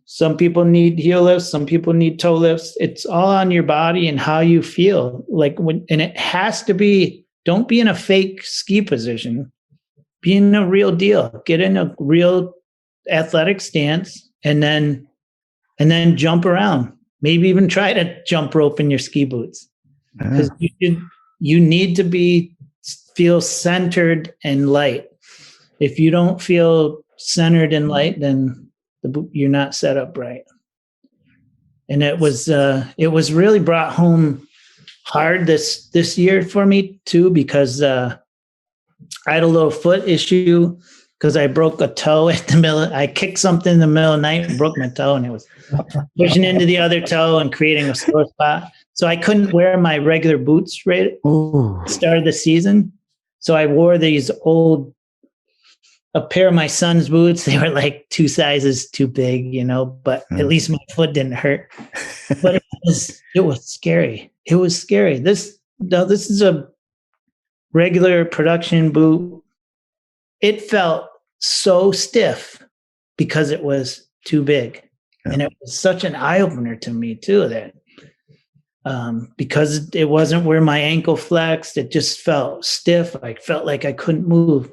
Some people need heel lifts, some people need toe lifts. It's all on your body and how you feel. And it has to be, don't be in a fake ski position. Be in a real deal. Get in a real athletic stance, and then jump around. Maybe even try to jump rope in your ski boots. Because you need to feel centered and light. If you don't feel centered and light, then you're not set up right. And it was really brought home hard this year for me too, because I had a little foot issue because I broke a toe at the middle. I kicked something in the middle of the night and broke my toe, and it was pushing into the other toe and creating a sore spot. So I couldn't wear my regular boots right at the start of the season. So I wore a pair of my son's boots. They were like 2 sizes too big, but at least my foot didn't hurt. But it was scary. It was scary. This is a regular production boot. It felt so stiff because it was too big. Yeah. And it was such an eye-opener to me too, that because it wasn't where my ankle flexed, it just felt stiff. I felt like I couldn't move.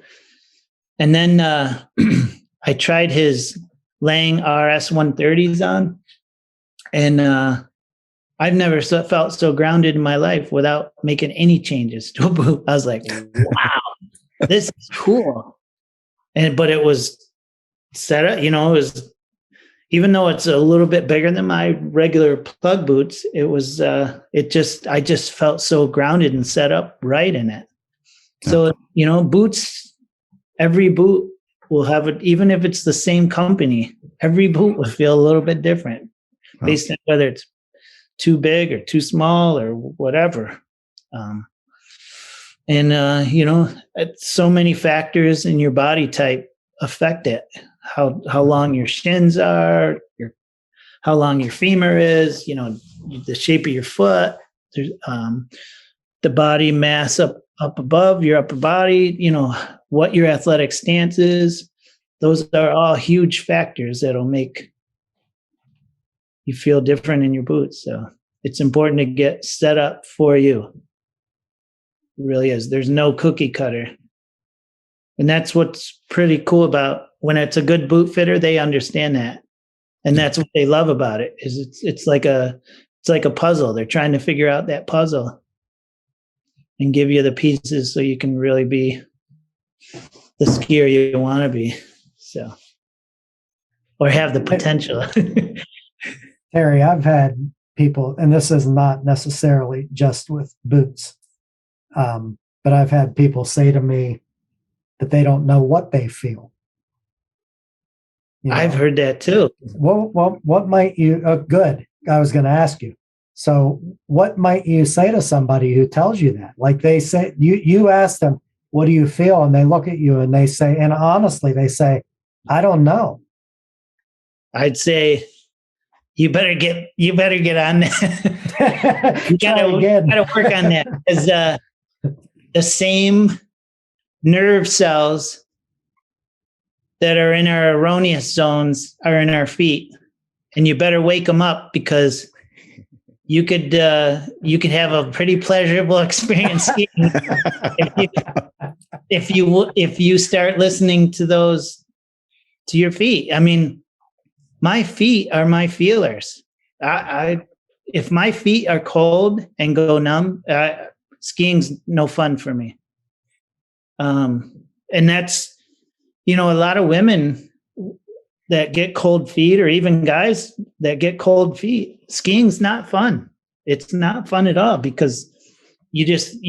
And then I tried his Lang RS 130s on, and I've never felt so grounded in my life without making any changes to a boot. I was like, wow, this is cool. But it was set up, it was, even though it's a little bit bigger than my regular plug boots, it was, I just felt so grounded and set up right in it. So, boots, every boot will have it, even if it's the same company, every boot will feel a little bit different based on whether it's too big or too small or whatever. It's so many factors in your body type affect it. How long your shins are, how long your femur is, the shape of your foot, there's the body mass up above your upper body, what your athletic stance is. Those are all huge factors that'll make you feel different in your boots. So it's important to get set up for you. It really is. There's no cookie cutter. And that's what's pretty cool about when it's a good boot fitter, they understand that. And that's what they love about it, is it's like a puzzle. They're trying to figure out that puzzle and give you the pieces so you can really be the skier you want to be. So, or have the potential. Terry, I've had people, and this is not necessarily just with boots, but I've had people say to me that they don't know what they feel. I've heard that too. Well, what might you, good. I was going to ask you. So what might you say to somebody who tells you that? Like they say, you ask them, what do you feel? And they look at you and they say, and honestly, they say, I don't know. I'd say, you better get on that. you gotta work on that, because the same nerve cells that are in our erroneous zones are in our feet, and you better wake them up, because you could have a pretty pleasurable experience skiing if you start listening to those, to your feet. I mean, my feet are my feelers. If my feet are cold and go numb, skiing's no fun for me. And that's, a lot of women that get cold feet, or even guys that get cold feet, skiing's not fun. It's not fun at all, because you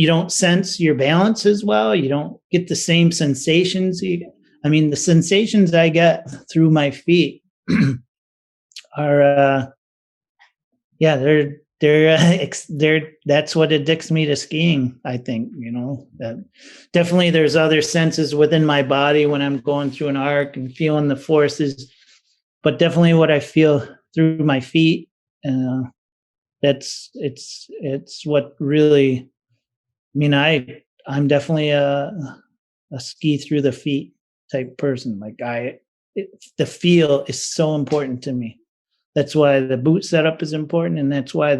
don't sense your balance as well. You don't get the same sensations. The sensations I get through my feet are, they're that's what addicts me to skiing. I think, that definitely there's other senses within my body when I'm going through an arc and feeling the forces, but definitely what I feel through my feet, it's what really, I'm definitely a ski through the feet type person. Like the feel is so important to me. That's why the boot setup is important, and that's why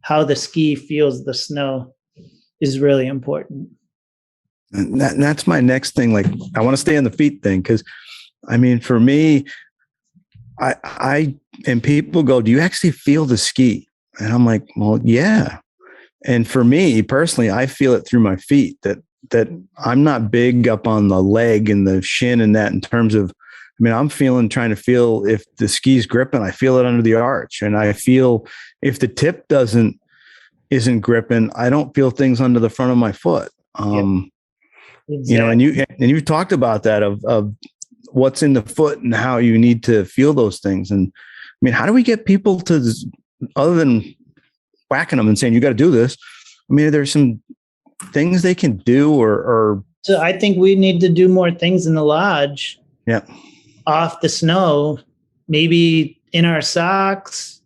how the ski feels the snow is really important. And that's my next thing. Like, I want to stay on the feet thing, because for me, and people go, do you actually feel the ski? And I'm like, well, yeah. And for me personally, I feel it through my feet, that I'm not big up on the leg and the shin and that, in terms of, I'm trying to feel if the ski's gripping. I feel it under the arch, and I feel if the tip isn't gripping, I don't feel things under the front of my foot. Exactly. And you talked about that of what's in the foot and how you need to feel those things. And how do we get people to, other than whacking them and saying, you got to do this? There's some things they can do, or. So I think we need to do more things in the lodge. Yeah. Off the snow, maybe in our socks,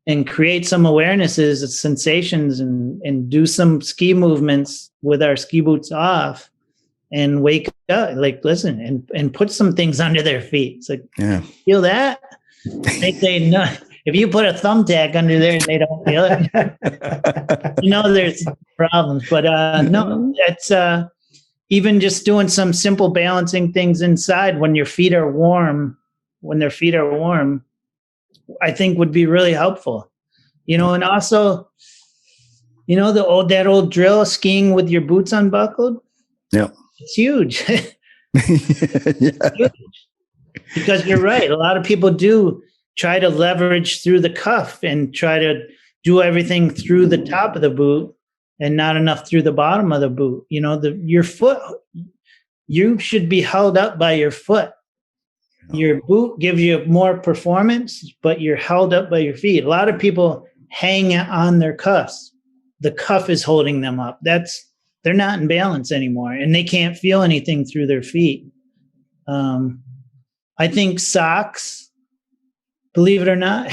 and create some awarenesses of sensations, and do some ski movements with our ski boots off, and wake up, like, listen, and put some things under their feet. It's like, feel that? They say no. If you put a thumbtack under there and they don't feel it, there's problems. But no, that's even just doing some simple balancing things inside when your feet are warm, I think would be really helpful. And also, that old drill, skiing with your boots unbuckled. Yeah. It's huge. Yeah. Huge. Because you're right. A lot of people do try to leverage through the cuff and try to do everything through the top of the boot, and not enough through the bottom of the boot. Your foot, you should be held up by your foot. Your boot gives you more performance, but you're held up by your feet. A lot of people hang on their cuffs. The cuff is holding them up. They're not in balance anymore, and they can't feel anything through their feet. I think socks, believe it or not,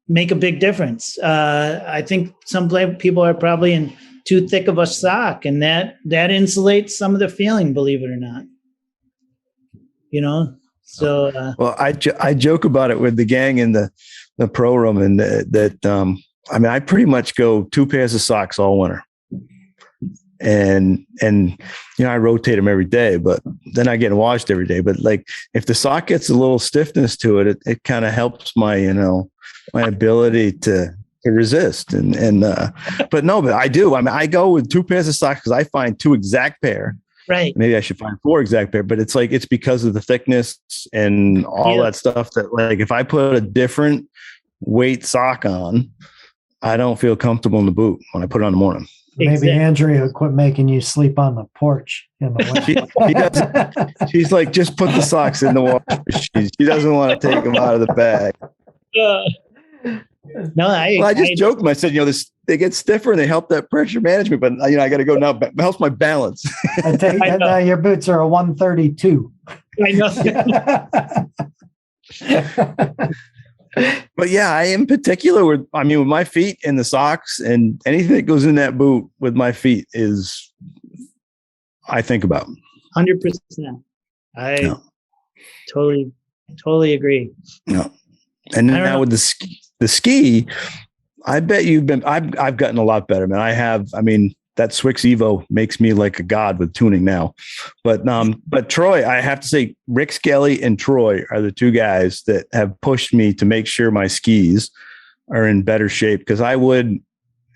make a big difference. I think some people are probably in too thick of a sock, and that insulates some of the feeling, believe it or not. So well, I joke about it with the gang in the pro room, and that I pretty much go 2 pairs of socks all winter, and I rotate them every day, but then I get washed every day. But like, if the sock gets a little stiffness to it, it kind of helps my my ability to resist. But I do. I go with 2 pairs of socks because I find 2 exact pair. Right. Maybe I should find 4 exact pair, but it's because of the thickness and all that stuff, that like, if I put a different weight sock on, I don't feel comfortable in the boot when I put it on in the morning. Maybe Andrea will quit making you sleep on the porch in the winter. She's like, just put the socks in the wash machine. She doesn't want to take them out of the bag. No, I just joked them. I said, they get stiffer and they help that pressure management, but I got to go now. It helps my balance. Now your boots are a 132. I know. But yeah, I am particular with my feet and the socks, and anything that goes in that boot with my feet I think about. 100%. I No. totally agree. No. And now with the ski, I bet I've gotten a lot better, man. That Swix Evo makes me like a god with tuning now. But Troy, I have to say, Rick Skelly and Troy are the two guys that have pushed me to make sure my skis are in better shape. Because I would,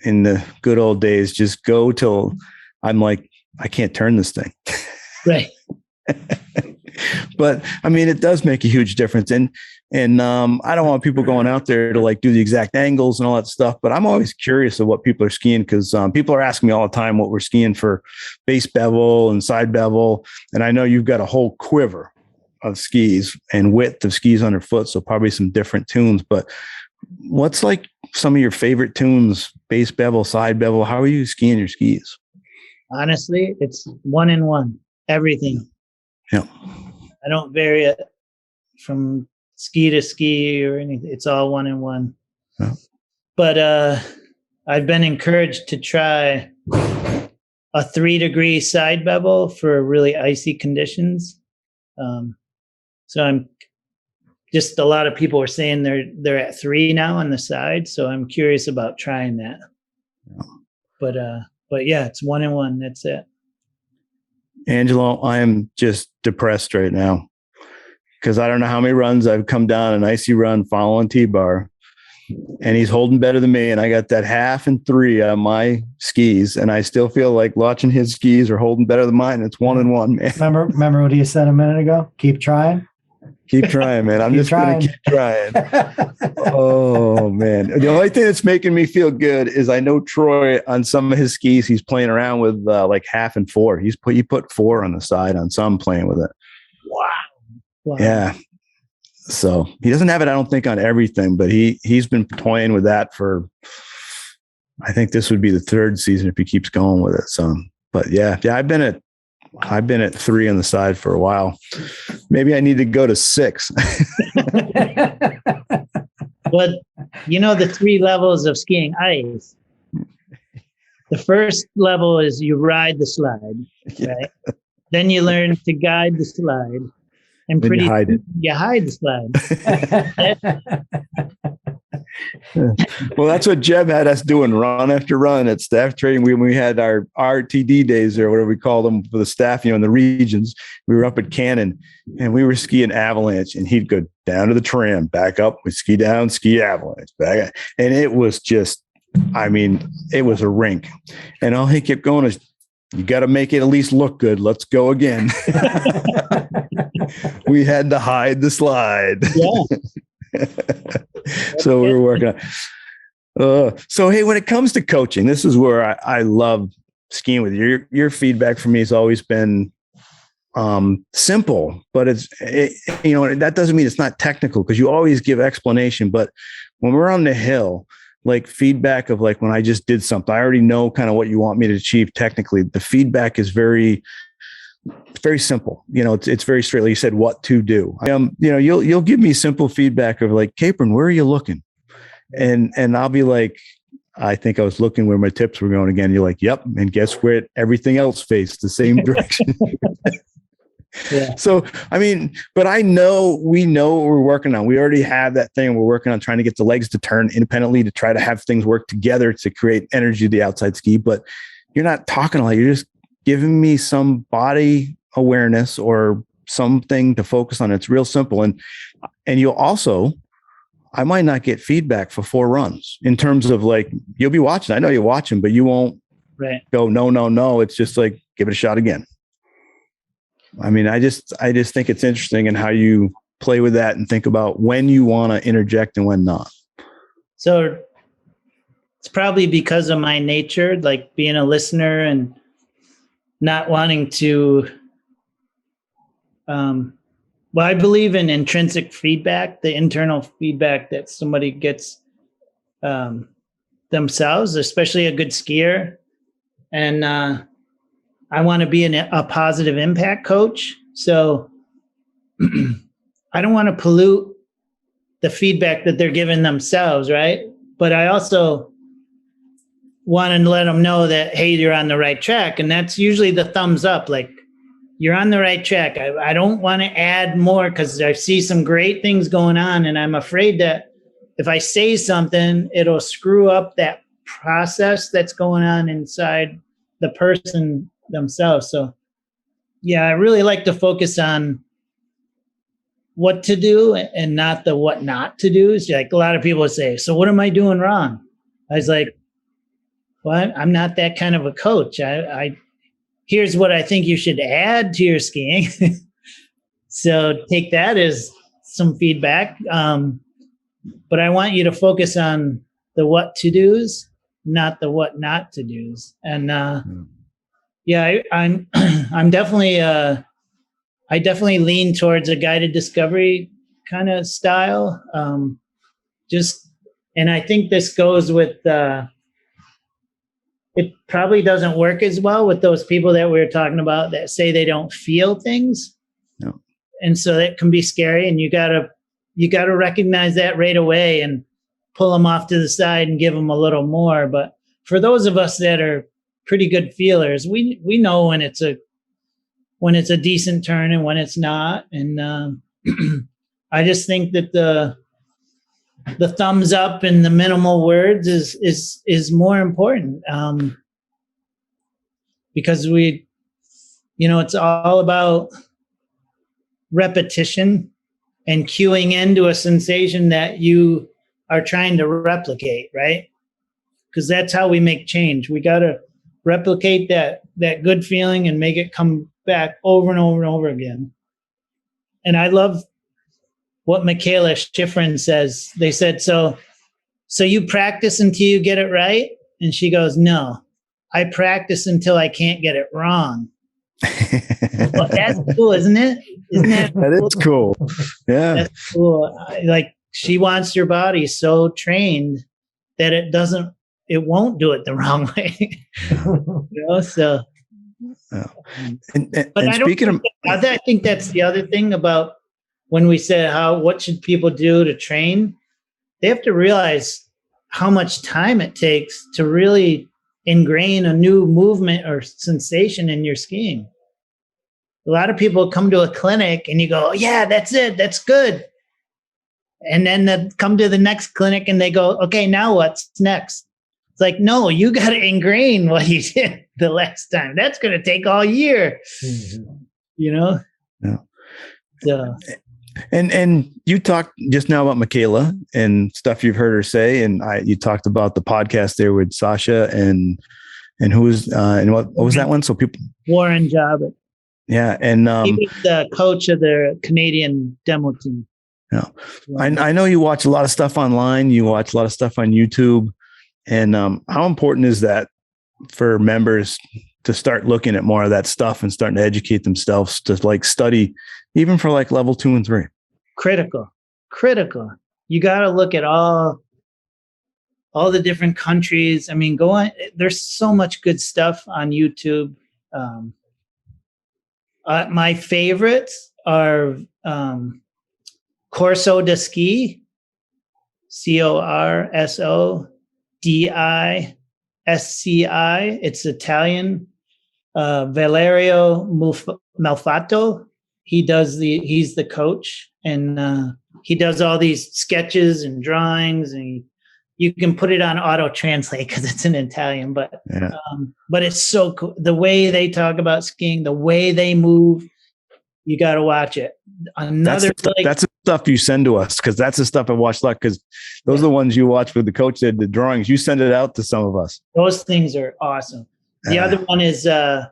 in the good old days, just go till I'm like, I can't turn this thing. Right. But I mean, it does make a huge difference. And I don't want people going out there to like do the exact angles and all that stuff, but I'm always curious of what people are skiing, because people are asking me all the time what we're skiing for base bevel and side bevel. And I know you've got a whole quiver of skis and width of skis underfoot, so probably some different tunes. But what's like some of your favorite tunes, base bevel, side bevel? How are you skiing your skis? Honestly, it's 1-in-1, everything. Yeah. I don't vary it from ski to ski or anything. It's all 1-in-1. Yeah. But I've been encouraged to try a 3-degree side bevel for really icy conditions. So I'm just, a lot of people are saying they're at 3 now on the side. So I'm curious about trying that. Yeah. But yeah, it's 1-in-1. That's it. Angelo, I am just depressed right now because I don't know how many runs I've come down an icy run following TBar, and he's holding better than me. And I got that 1/2 and 3 on my skis, and I still feel like watching his skis are holding better than mine. It's 1-in-1, man. Remember what you said a minute ago? Keep trying. Keep trying, man. I'm just going to keep trying. Oh, man. The only thing that's making me feel good is I know Troy, on some of his skis, he's playing around with like 1/2 and 4. He put 4 on the side on some, playing with it. Wow. Yeah. So he doesn't have it, I don't think, on everything, but he's been toying with that for, I think this would be the 3rd season if he keeps going with it. So, but yeah, I've been at 3 on the side for a while. Maybe I need to go to 6. But the 3 levels of skiing ice. The first level is you ride the slide, right? Yeah. Then you learn to guide the slide, and then you hide it. You hide the slide. Well, that's what Jeb had us doing run after run at staff training. When we had our RTD days, or whatever we call them for the staff, in the regions, we were up at Cannon and we were skiing avalanche, and he'd go down to the tram, back up, we ski down, ski avalanche, back up. And it was just, it was a rink. And all he kept going is, you got to make it at least look good. Let's go again. We had to hide the slide. Yeah. So we were working on. So, hey, when it comes to coaching, this is where I love skiing with you. Your feedback for me has always been simple, but that doesn't mean it's not technical, because you always give explanation. But when we're on the hill, like feedback of like when I just did something, I already know kind of what you want me to achieve technically. The feedback is very, very simple. It's very straight. Like you said, what to do. You'll give me simple feedback of like, Capron, where are you looking? And I'll be like, I think I was looking where my tips were going again. You're like, yep. And guess where everything else faced the same direction. Yeah. So, but we know what we're working on. We already have that thing. We're working on trying to get the legs to turn independently, to try to have things work together to create energy to the outside ski. But you're not talking a lot. You're just giving me some body awareness or something to focus on. It's real simple. And you'll also, I might not get feedback for 4 runs in terms of like, you'll be watching. I know you're watching, but you won't go, no. It's just like, give it a shot again. I just think it's interesting in how you play with that and think about when you want to interject and when not. So it's probably because of my nature, like being a listener and not wanting to, I believe in intrinsic feedback, the internal feedback that somebody gets themselves, especially a good skier. And I want to be a positive impact coach. So I don't want to pollute the feedback that they're giving themselves, right? But I also want to let them know that, hey, you're on the right track. And that's usually the thumbs up. Like, you're on the right track. I don't want to add more because I see some great things going on, and I'm afraid that if I say something, it'll screw up that process that's going on inside the person themselves. So yeah, I really like to focus on what to do and not the what not to do. It's like a lot of people say, so what am I doing wrong? I was like, well, I'm not that kind of a coach. I here's what I think you should add to your skiing. So take that as some feedback. But I want you to focus on the what to do's, not the what not to do's. And yeah, I'm definitely I definitely lean towards a guided discovery kind of style. And I think this goes with it probably doesn't work as well with those people that we were talking about that say they don't feel things. No. And so that can be scary, and you gotta recognize that right away and pull them off to the side and give them a little more. But for those of us that are pretty good feelers, we know when it's a decent turn and when it's not. And I just think that the thumbs up and the minimal words is more important, because it's all about repetition and cueing into a sensation that you are trying to replicate, right? Because that's how we make change. We got to replicate that good feeling and make it come back over and over and over again. And I love what Michaela Schifrin says. They said, so you practice until you get it right? And she goes, no, I practice until I can't get it wrong. Well, that's cool, isn't it? Isn't that cool? That is cool. Yeah. That's cool. Like, she wants your body so trained that it won't do it the wrong way. So. Oh. But and speaking of, I think that's the other thing about when we said what should people do to train, they have to realize how much time it takes to really ingrain a new movement or sensation in your skiing. A lot of people come to a clinic and you go, yeah, that's it. That's good. And then they come to the next clinic and they go, okay, now what's next? It's like, no, you got to ingrain what you did the last time. That's going to take all year, Yeah. So. And you talked just now about Michaela and stuff you've heard her say, and you talked about the podcast there with Sasha and who was and what was that one? So people, Warren Jobbitt. Yeah, and he was the coach of the Canadian demo team. Yeah, I know you watch a lot of stuff online. You watch a lot of stuff on YouTube, and how important is that for members to start looking at more of that stuff and starting to educate themselves to like study, even for like level 2 and 3? Critical. You got to look at all the different countries. I mean, go on. There's so much good stuff on YouTube. My favorites are Corso di Ski, CORSODISCI. It's Italian. Valerio Malfatto. He's the coach, and he does all these sketches and drawings, and you can put it on auto translate because it's in Italian, but it's so cool. The way they talk about skiing, the way they move, you got to watch it. That's the stuff you send to us, because that's the stuff I watched a lot, because those are the ones you watch with the coach did the drawings. You send it out to some of us. Those things are awesome. The other one is the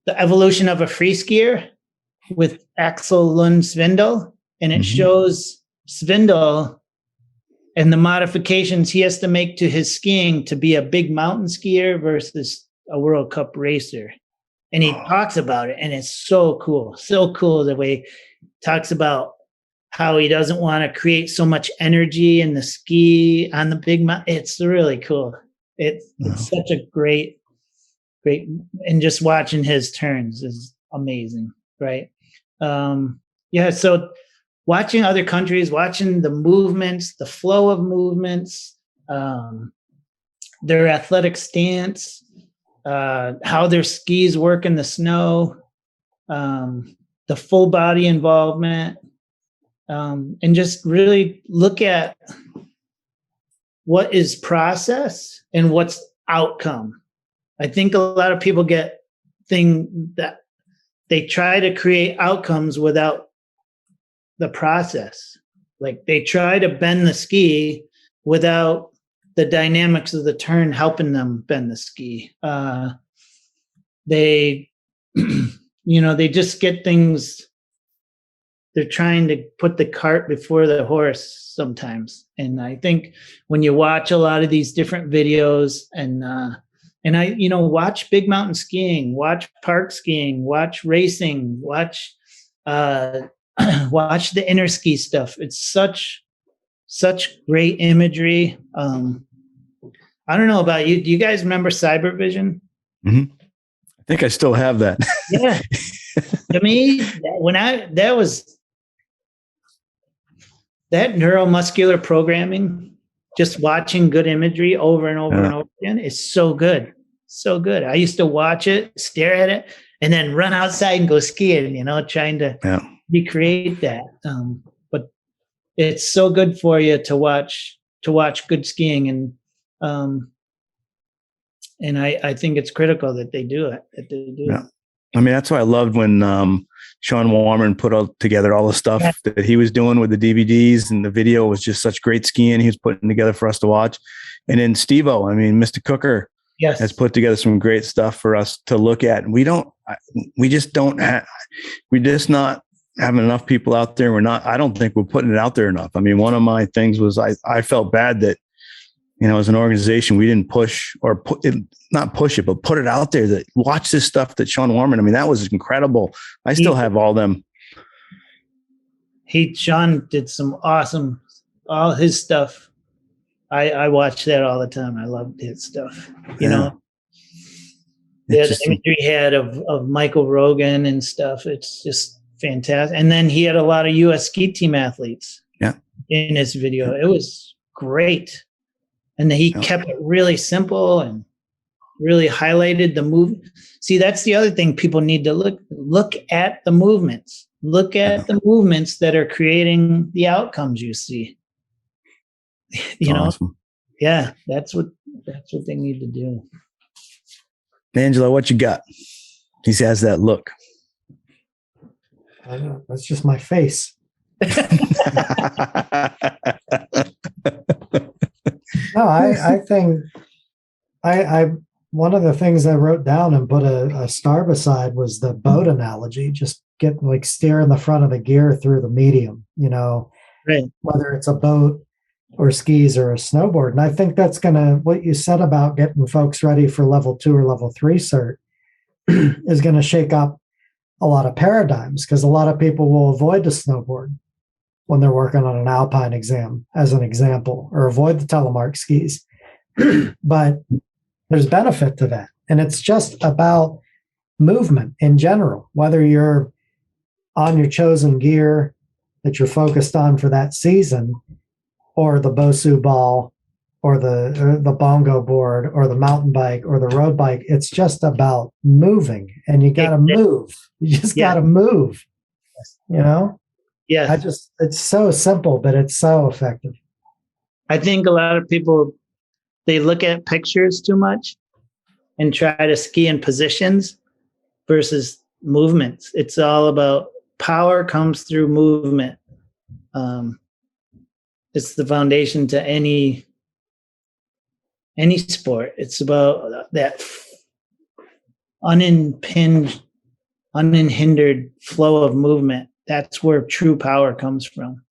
evolution of a free skier with Axel Lund Svindal, and it shows Svindal and the modifications he has to make to his skiing to be a big mountain skier versus a World Cup racer. And he talks about it, and it's so cool. So cool the way he talks about how he doesn't want to create so much energy in the ski on the big mountain. It's really cool. It's such a great, and just watching his turns is amazing, right? So watching other countries, watching the movements, the flow of movements, their athletic stance, how their skis work in the snow, the full body involvement, and just really look at what is process and what's outcome. I think a lot of people get that they try to create outcomes without the process. Like they try to bend the ski without the dynamics of the turn helping them bend the ski. They, they just get things. They're trying to put the cart before the horse sometimes. And I think when you watch a lot of these different videos and watch big mountain skiing, watch park skiing, watch racing, watch watch the inner ski stuff. It's such great imagery. I don't know about you. Do you guys remember Cyber Vision? Mm-hmm. I think I still have that. Yeah. To me, that neuromuscular programming, just watching good imagery over and over and over again is so good. So good. I used to watch it, stare at it, and then run outside and go skiing, trying to recreate that. But it's so good for you to watch good skiing. And I think it's critical that they do it. I mean, that's why I loved when Sean Warman put together all the stuff that he was doing with the DVDs, and the video was just such great skiing he was putting together for us to watch. And then Steve-O, I mean, Mr. Cooker has put together some great stuff for us to look at. And we just not having enough people out there. I don't think we're putting it out there enough. I mean, one of my things was I felt bad that, as an organization, we didn't push or not push it, but put it out there that watch this stuff that Sean Warman. I mean, that was incredible. I still have all them. Sean did some awesome, all his stuff. I watch that all the time. I loved his stuff. The imagery he had of Michael Rogan and stuff. It's just fantastic. And then he had a lot of U.S. ski team athletes in his video. It was great. And he kept it really simple and really highlighted the move. See, that's the other thing people need to look at the movements. Look at the movements that are creating the outcomes you see. Awesome. Yeah, that's what they need to do. Angelo, what you got? He has that look. I know. That's just my face. No, I think I one of the things I wrote down and put a star beside was the boat analogy. Just steer in the front of the gear through the medium, right. Whether it's a boat or skis or a snowboard. And I think that's what you said about getting folks ready for level 2 or level 3 cert is going to shake up a lot of paradigms, because a lot of people will avoid the snowboard when they're working on an Alpine exam, as an example, or avoid the telemark skis. But there's benefit to that. And it's just about movement in general, whether you're on your chosen gear that you're focused on for that season, or the Bosu ball, or the bongo board, or the mountain bike, or the road bike. It's just about moving, and you got to move. You just got to move, Yeah. It's so simple, but it's so effective. I think a lot of people, they look at pictures too much and try to ski in positions versus movements. It's all about power comes through movement. It's the foundation to any sport. It's about that unhindered flow of movement. That's where true power comes from.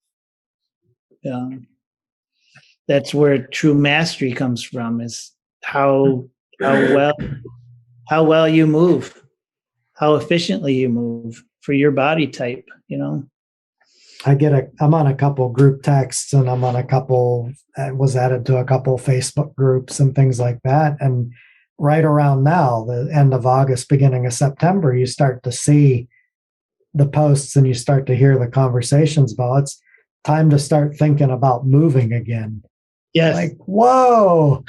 That's where true mastery comes from, is how well you move, how efficiently you move for your body type, I'm on a couple group texts, and I'm on was added to a couple Facebook groups and things like that. And right around now, the end of August, beginning of September, you start to see the posts and you start to hear the conversations about it's time to start thinking about moving again. Yes. Like, whoa,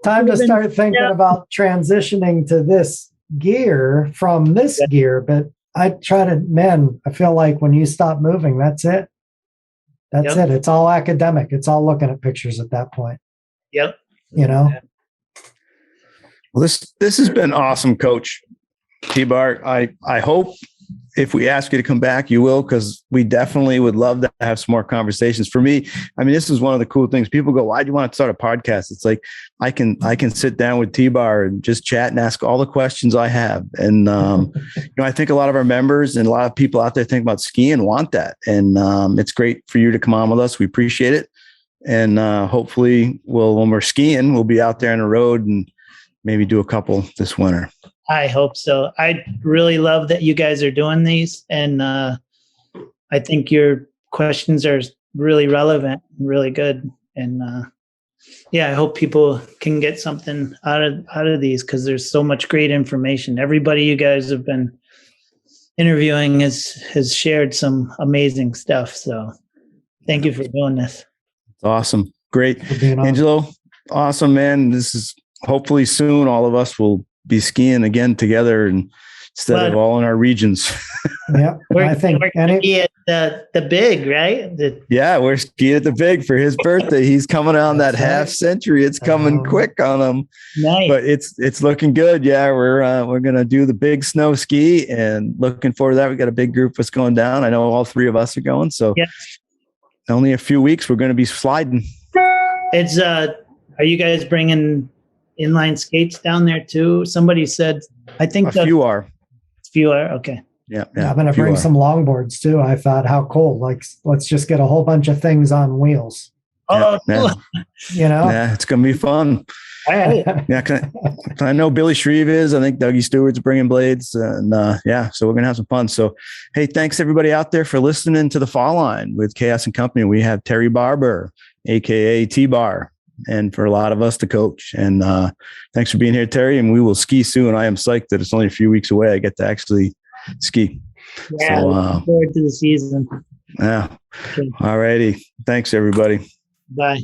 time to start thinking about transitioning to this gear from this gear. But I feel like when you stop moving, that's it. That's it. It's all academic. It's all looking at pictures at that point. Yep. You know? Well, this has been awesome, Coach TBar. I hope if we ask you to come back, you will, because we definitely would love to have some more conversations. For me, I mean, this is one of the cool things. People go, why do you want to start a podcast? It's like, I can sit down with TBar and just chat and ask all the questions I have. And, I think a lot of our members and a lot of people out there think about skiing want that. And it's great for you to come on with us. We appreciate it. And hopefully when we're skiing, we'll be out there on the road and maybe do a couple this winter. I hope so. I really love that you guys are doing these. And I think your questions are really relevant, really good. And I hope people can get something out of these, because there's so much great information. Everybody you guys have been interviewing has shared some amazing stuff. So thank you for doing this. Awesome. Great. Angelo, awesome, man. This is hopefully soon all of us will be skiing again together and instead of all in our regions. Yeah. I think we're at the big, right? We're skiing at the big for his birthday. He's coming on that half century. It's coming quick on him. Nice. But it's looking good. Yeah, we're gonna do the big snow ski and looking forward to that. We got a big group that's going down. I know all three of us are going. So only a few weeks we're gonna be sliding. It's are you guys bringing inline skates down there too? Somebody said, I think a few are. Okay. Yeah. I'm going to bring some longboards too. I thought, how cool. Like, let's just get a whole bunch of things on wheels. Oh, cool. Yeah, it's going to be fun. Yeah, I know Billy Shreve is. I think Dougie Stewart's bringing blades. And so we're going to have some fun. So, hey, thanks everybody out there for listening to The Fall Line with Chaos and Company. We have Terry Barbour, a.k.a. TBar. And for a lot of us to coach. And thanks for being here, Terry. And we will ski soon. I am psyched that it's only a few weeks away. I get to actually ski. Yeah, looking forward to the season. Yeah. Okay. All righty. Thanks, everybody. Bye.